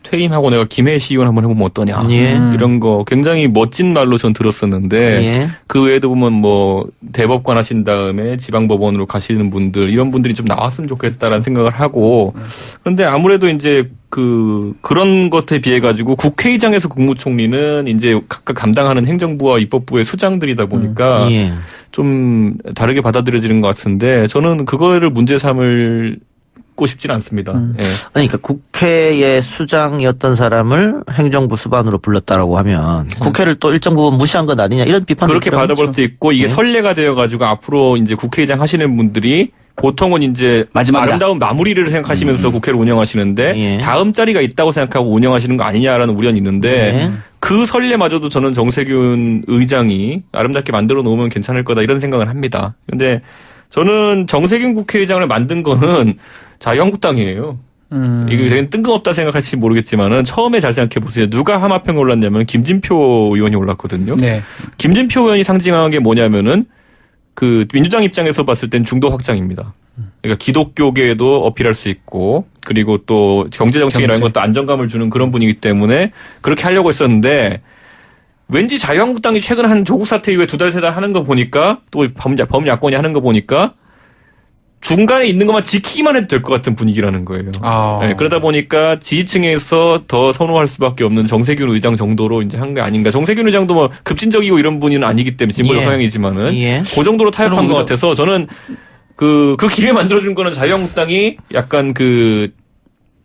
퇴임하고 내가 김해 시의원 한번 해보면 어떠냐. 예. 이런 거 굉장히 멋진 말로 전 들었었는데 예. 그 외에도 보면 뭐 대법관 하신 다음에 지방법원으로 가시는 분들 이런 분들이 좀 나왔으면 좋겠다라는 생각을 하고 그런데 아무래도 이제 그런 것에 비해 가지고 국회의장에서 국무총리는 이제 각각 감당하는 행정부와 입법부의 수장들이다 보니까 예. 좀 다르게 받아들여지는 것 같은데 저는 그거를 문제 삼을 고 싶진 않습니다. 예. 아니, 그러니까 국회의 수장이었던 사람을 행정부 수반으로 불렀다라고 하면 국회를 또 일정 부분 무시한 것 아니냐 이런 비판도 그렇게 받아볼 수도 있고 이게 네. 선례가 되어가지고 앞으로 이제 국회의장 하시는 분들이 보통은 이제 마지막이다. 아름다운 마무리를 생각하시면서 국회를 운영하시는데 예. 다음 자리가 있다고 생각하고 운영하시는 거 아니냐라는 우려는 있는데 네. 그 선례마저도 저는 정세균 의장이 아름답게 만들어 놓으면 괜찮을 거다 이런 생각을 합니다. 근데 저는 정세균 국회의장을 만든 거는 자유한국당이에요. 이게 되게 뜬금없다 생각할지 모르겠지만은 처음에 잘 생각해 보세요. 누가 하마평에 올랐냐면 김진표 의원이 올랐거든요. 네. 김진표 의원이 상징하는 게 뭐냐면은 그 민주당 입장에서 봤을 땐 중도 확장입니다. 그러니까 기독교계에도 어필할 수 있고 그리고 또 경제정책이라는 것도 안정감을 주는 그런 분이기 때문에 그렇게 하려고 했었는데 왠지 자유한국당이 최근 한 조국 사태 이후에 2달, 3달 하는 거 보니까 또 범야권이 하는 거 보니까 중간에 있는 것만 지키기만 해도 될 것 같은 분위기라는 거예요. 네, 그러다 보니까 지지층에서 더 선호할 수밖에 없는 정세균 의장 정도로 이제 한 게 아닌가. 정세균 의장도 뭐 급진적이고 이런 분은 아니기 때문에 진보적 성향이지만은 그 정도로 타협한 것 같아서 저는 그 기회 만들어준 거는 자유한국당이 약간 그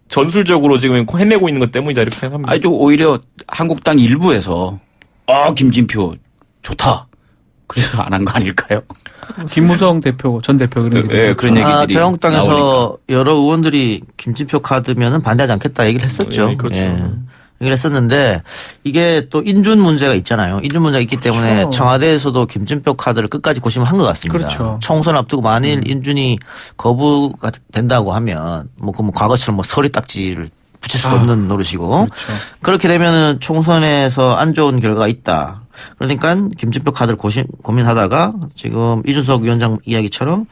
전술적으로 지금 헤매고 있는 것 때문이다 이렇게 생각합니다. 아주 오히려 한국당 일부에서 김진표 좋다. 그래서 안 한 거 아닐까요? 김무성 대표, 전 대표 그런 얘기들. 네, 그런 얘기들이 자유한국당에서 나오니까. 여러 의원들이 김진표 카드면은 반대하지 않겠다 얘기를 했었죠. 네, 그렇죠. 얘기를 했었는데 이게 또 인준 문제가 있잖아요. 인준 문제가 있기 때문에 그렇죠. 청와대에서도 김진표 카드를 끝까지 고심한 것 같습니다. 그렇죠. 총선 앞두고 만일 인준이 거부가 된다고 하면 뭐 과거처럼 뭐 서리 딱지를 붙일 수도 없는 노릇이고 그렇죠. 그렇게 되면은 총선에서 안 좋은 결과가 있다. 그러니까 김진표 카드를 고민하다가 지금 이준석 위원장 이야기처럼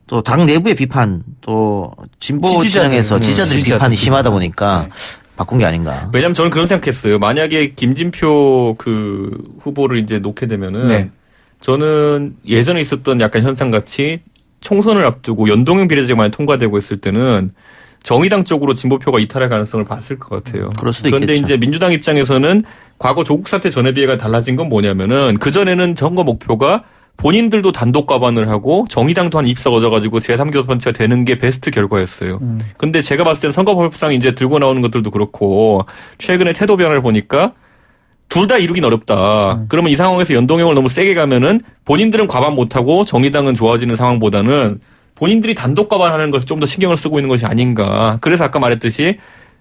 또 당 내부의 비판 또 진보 진영에서 지지자들의 비판이 심하다 보니까 바꾼 게 아닌가. 왜냐면 저는 그런 생각했어요. 만약에 김진표 그 후보를 이제 놓게 되면은 저는 예전에 있었던 약간 현상 같이 총선을 앞두고 연동형 비례제가 많이 통과되고 있을 때는 정의당 쪽으로 진보표가 이탈할 가능성을 봤을 것 같아요. 그럴 수도 그런데 있겠죠. 이제 민주당 입장에서는 과거 조국 사태 전에 비해가 달라진 건 뭐냐면은 그전에는 선거 목표가 본인들도 단독 과반을 하고 정의당도 한 입석 얻어가지고 제3교섭단체가 되는 게 베스트 결과였어요. 근데 제가 봤을 땐 선거법상 이제 들고 나오는 것들도 그렇고 최근에 태도 변화를 보니까 둘 다 이루긴 어렵다. 그러면 이 상황에서 연동형을 너무 세게 가면은 본인들은 과반 못하고 정의당은 좋아지는 상황보다는 본인들이 단독 과반하는 것을 좀 더 신경을 쓰고 있는 것이 아닌가. 그래서 아까 말했듯이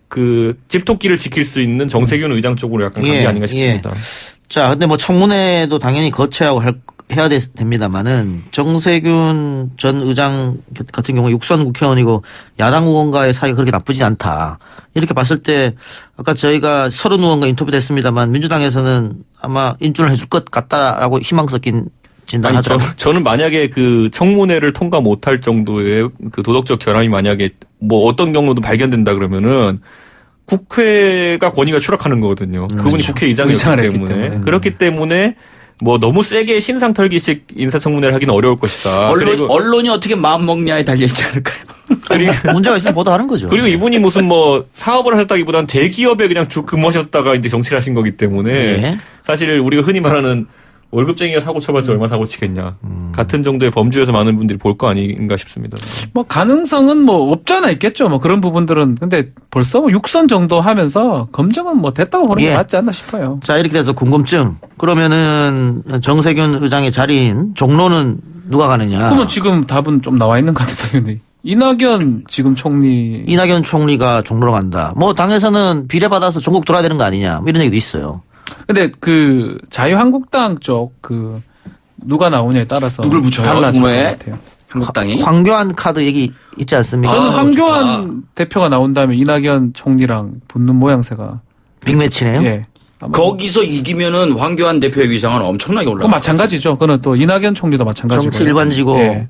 그 집토끼를 지킬 수 있는 정세균 의장 쪽으로 약간 간 게 아닌가 싶습니다. 자, 근데 뭐 청문회도 당연히 거쳐야 해야 됩니다만은 정세균 전 의장 같은 경우 육선 국회의원이고 야당 의원과의 사이가 그렇게 나쁘지 않다. 이렇게 봤을 때 아까 저희가 30 의원과 인터뷰됐습니다만 민주당에서는 아마 인준을 해줄 것 같다라고 희망 섞인 진단하더라고요. 저는 만약에 그 청문회를 통과 못할 정도의 그 도덕적 결함이 만약에 뭐 어떤 경우도 발견된다 그러면은 국회가 권위가 추락하는 거거든요. 그분이 국회의장이기 때문에. 그렇기 때문에 뭐 너무 세게 신상털기식 인사청문회를 하기는 어려울 것이다. 언론이 어떻게 마음 먹냐에 달려있지 않을까요? 그리고 문제가 있으면 보도하는 거죠. 그리고 이분이 무슨 뭐 사업을 하셨다기보다는 대기업에 그냥 쭉 근무하셨다가 이제 정치를 하신 거기 때문에 사실 우리가 흔히 말하는 월급쟁이가 사고 쳐봤자 얼마 사고 치겠냐. 같은 정도의 범주에서 많은 분들이 볼 거 아닌가 싶습니다. 뭐 가능성은 뭐 없잖아 있겠죠. 뭐 그런 부분들은. 근데 벌써 뭐 6선 정도 하면서 검증은 뭐 됐다고 보는 게 맞지 않나 싶어요. 자, 이렇게 돼서 궁금증. 그러면은 정세균 의장의 자리인 종로는 누가 가느냐. 그러면 지금 답은 좀 나와 있는 것 같아요. 이낙연 지금 총리. 이낙연 총리가 종로로 간다. 뭐 당에서는 비례받아서 전국 돌아야 되는 거 아니냐. 뭐 이런 얘기도 있어요. 근데 그 자유한국당 쪽 그 누가 나오냐에 따라서 누굴 붙여요? 달라질 것 종로에? 같아요. 한국당이? 황교안 카드 얘기 있지 않습니까? 저는 황교안 대표가 나온 다음에 이낙연 총리랑 붙는 모양새가 빅매치네요. 예. 거기서 이기면은 황교안 대표의 위상은 엄청나게 올라가. 그 마찬가지죠. 그거는 또 이낙연 총리도 마찬가지고. 정치 일반지고 예.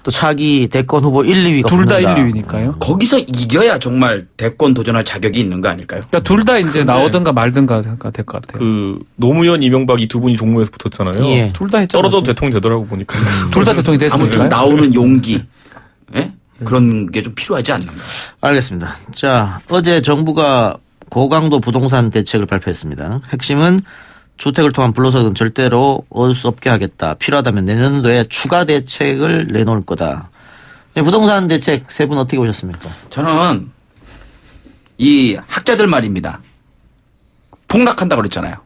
또 차기 대권 후보 1, 2위가 둘 다 1, 2위니까요. 거기서 이겨야 정말 대권 도전할 자격이 있는 거 아닐까요? 그러니까 둘 다 이제 나오든가 말든가 될 것 같아요. 그 노무현, 이명박 이 두 분이 종로에서 붙었잖아요. 예. 둘 다 했잖아요. 떨어져도 대통령 되더라고 보니까. 둘 다 대통령이 됐으니까요. 아무튼 나오는 용기. 예? 그런 게 좀 필요하지 않는가. 알겠습니다. 자, 어제 정부가 고강도 부동산 대책을 발표했습니다. 핵심은 주택을 통한 불로소득은 절대로 얻을 수 없게 하겠다. 필요하다면 내년도에 추가 대책을 내놓을 거다. 부동산 대책 세 분 어떻게 보셨습니까? 저는 이 학자들 말입니다. 폭락한다고 그랬잖아요.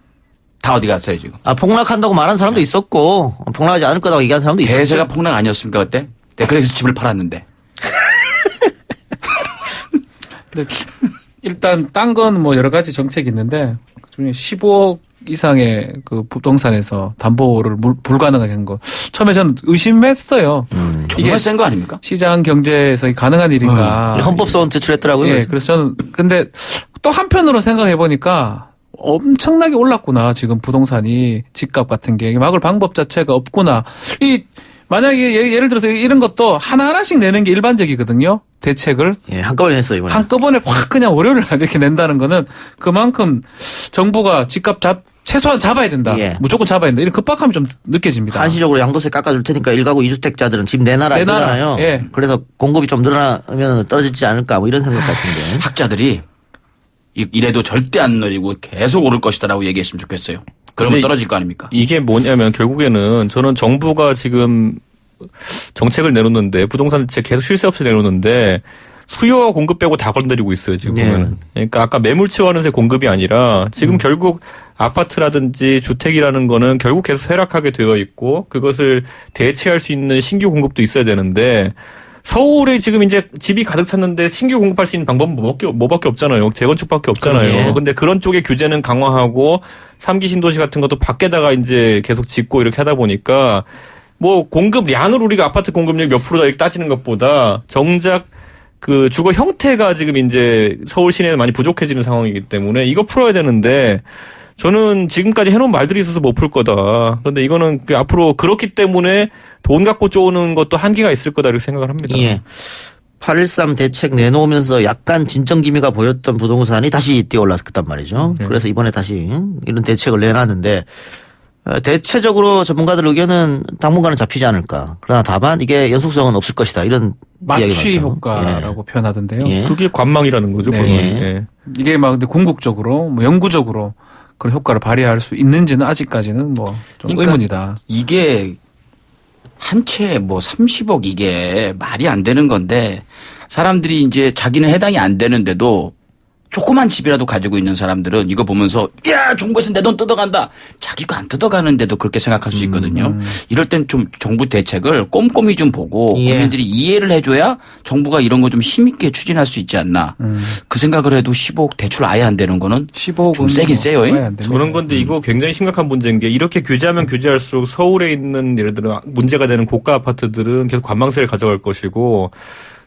다 어디 갔어요 지금. 아, 폭락한다고 말한 사람도 있었고 폭락하지 않을 거라고 얘기한 사람도 있었고. 대세가 폭락 아니었습니까 그때? 네, 그래서 집을 팔았는데. 근데 일단 딴 건 뭐 여러 가지 정책이 있는데 그중에 15억 이상의 그 부동산에서 담보를 불가능하게 한 거. 처음에 저는 의심했어요. 정말 센 거 아닙니까? 시장 경제에서 가능한 일인가. 헌법소원 제출했더라고요. 예, 그래서 저는 근데 또 한편으로 생각해 보니까 엄청나게 올랐구나. 지금 부동산이 집값 같은 게 막을 방법 자체가 없구나. 만약에 예를 들어서 이런 것도 하나하나씩 내는 게 일반적이거든요. 대책을. 예, 한꺼번에 했어요, 이번에. 한꺼번에 확 그냥 월요일 날 이렇게 낸다는 거는 그만큼 정부가 집값 최소한 잡아야 된다. 예. 무조건 잡아야 된다. 이런 급박함이 좀 느껴집니다. 한시적으로 양도세 깎아줄 테니까 1가구 2주택자들은 집 내놔라 이거잖아요. 예. 그래서 공급이 좀 늘어나면 떨어지지 않을까 뭐 이런 생각 같은데. 학자들이 이래도 절대 안 내리고 계속 오를 것이다라고 얘기했으면 좋겠어요. 그러면 떨어질 거 아닙니까? 이게 뭐냐면 결국에는 저는 정부가 지금 정책을 내놓는데 부동산 대책 계속 쉴 새 없이 내놓는데 수요와 공급 빼고 다 건드리고 있어요 지금 보면은. 그러니까 아까 매물치환은세 공급이 아니라 지금 결국 아파트라든지 주택이라는 거는 결국 계속 쇠락하게 되어 있고 그것을 대체할 수 있는 신규 공급도 있어야 되는데 서울에 지금 이제 집이 가득 찼는데 신규 공급할 수 있는 방법은 뭐밖에 없잖아요. 재건축밖에 없잖아요. 그렇죠. 근데 그런 쪽의 규제는 강화하고 3기 신도시 같은 것도 밖에다가 이제 계속 짓고 이렇게 하다 보니까 뭐 공급량을 우리가 아파트 공급률 몇 프로다 이렇게 따지는 것보다 정작 그 주거 형태가 지금 이제 서울 시내에 많이 부족해지는 상황이기 때문에 이거 풀어야 되는데 저는 지금까지 해놓은 말들이 있어서 못 풀 거다. 그런데 이거는 앞으로 그렇기 때문에 돈 갖고 쪼는 것도 한계가 있을 거다 이렇게 생각을 합니다. 예. 8.13 대책 내놓으면서 약간 진정기미가 보였던 부동산이 다시 뛰어올랐단 말이죠. 그래서 이번에 다시 이런 대책을 내놨는데 대체적으로 전문가들 의견은 당분간은 잡히지 않을까. 그러나 다만 이게 연속성은 없을 것이다. 이런 마취 효과라고 표현하던데요. 예. 그게 관망이라는 거죠. 네. 예. 이게 막 근데 궁극적으로 뭐 영구적으로 그런 효과를 발휘할 수 있는지는 아직까지는 뭐 좀 그러니까 의문이다. 이게 한 채 뭐 30억 이게 말이 안 되는 건데 사람들이 이제 자기는 해당이 안 되는데도 조그만 집이라도 가지고 있는 사람들은 이거 보면서 야 정부에서 내 돈 뜯어간다. 자기가 안 뜯어가는데도 그렇게 생각할 수 있거든요. 이럴 땐 좀 정부 대책을 꼼꼼히 좀 보고 국민들이 이해를 해줘야 정부가 이런 거 좀 힘있게 추진할 수 있지 않나. 그 생각을 해도 15억 대출 아예 안 되는 거는 15억은 좀 세긴 세요. 저런 건데 이거 굉장히 심각한 문제인 게 이렇게 규제하면 규제할수록 서울에 있는 예를 들어 문제가 되는 고가 아파트들은 계속 관망세를 가져갈 것이고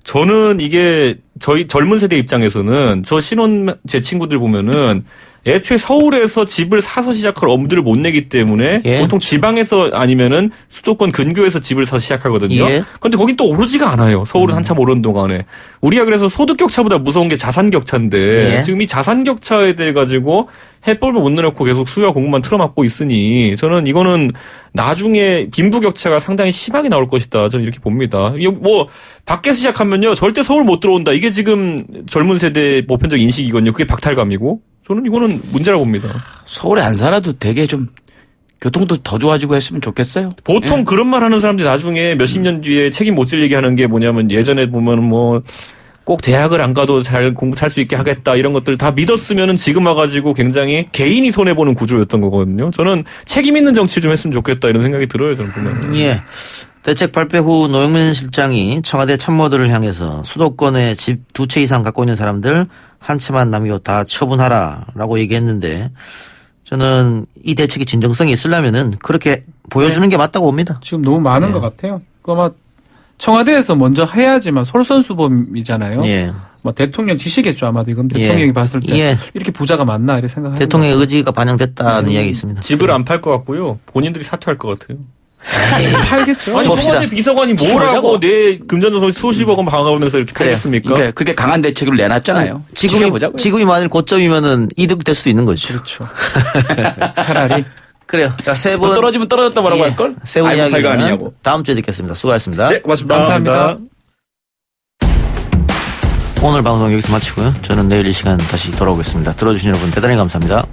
저는 이게 저희 젊은 세대 입장에서는 저 신혼 제 친구들 보면은 애초에 서울에서 집을 사서 시작할 엄두를 못 내기 때문에 보통 지방에서 아니면은 수도권 근교에서 집을 사서 시작하거든요. 그런데 거긴 또 오르지가 않아요. 서울은 한참 오르는 동안에. 우리가 그래서 소득 격차보다 무서운 게 자산 격차인데 지금 이 자산 격차에 대해 가지고 해법을 못 내놓고 계속 수요와 공급만 틀어막고 있으니 저는 이거는 나중에 빈부 격차가 상당히 심하게 나올 것이다. 저는 이렇게 봅니다. 이거 뭐 밖에서 시작하면요 절대 서울 못 들어온다. 이게 지금 젊은 세대의 보편적 인식이거든요. 그게 박탈감이고 저는 이거는 문제라고 봅니다. 서울에 안 살아도 되게 좀 교통도 더 좋아지고 했으면 좋겠어요. 보통 그런 말 하는 사람들이 나중에 몇십 년 뒤에 책임 못 질 얘기 하는 게 뭐냐면 예전에 보면 뭐 꼭 대학을 안 가도 잘 살 수 있게 하겠다 이런 것들 다 믿었으면은 지금 와가지고 굉장히 개인이 손해보는 구조였던 거거든요. 저는 책임 있는 정치 좀 했으면 좋겠다 이런 생각이 들어요. 저는 보면. 예. 대책 발표 후 노영민 실장이 청와대 참모들을 향해서 수도권에 집 2채 이상 갖고 있는 사람들 한 채만 남겨 다 처분하라라고 얘기했는데 저는 이 대책이 진정성이 있으려면은 그렇게 보여주는 게 맞다고 봅니다. 지금 너무 많은 것 같아요. 그 아마 청와대에서 먼저 해야지만 솔선수범이잖아요. 예. 뭐 대통령 지시겠죠 아마도 이건 대통령이 봤을 때 이렇게 부자가 많나 이렇게 생각하는 대통령의 의지가 반영됐다는 이야기 있습니다. 집을 안 팔 것 같고요. 본인들이 사퇴할 것 같아요. 팔겠죠. 아니 청와대 비서관이 뭐라고 내 금전조성 수십억 원 방어하면서 이렇게 팔겠습니까? 그러니까 그렇게 강한 대책을 내놨잖아요. 지금이 만일 고점이면은 이득 될 수도 있는 거죠. 그렇죠. 차라리. 그래요. 자, 세 분. 떨어지면 떨어졌다 뭐라고 할걸? 세 분 이야기는 아니냐고. 다음 주에 듣겠습니다. 수고하셨습니다. 네, 고맙습니다. 감사합니다. 오늘 방송 여기서 마치고요. 저는 내일 이 시간 다시 돌아오겠습니다. 들어주신 여러분 대단히 감사합니다.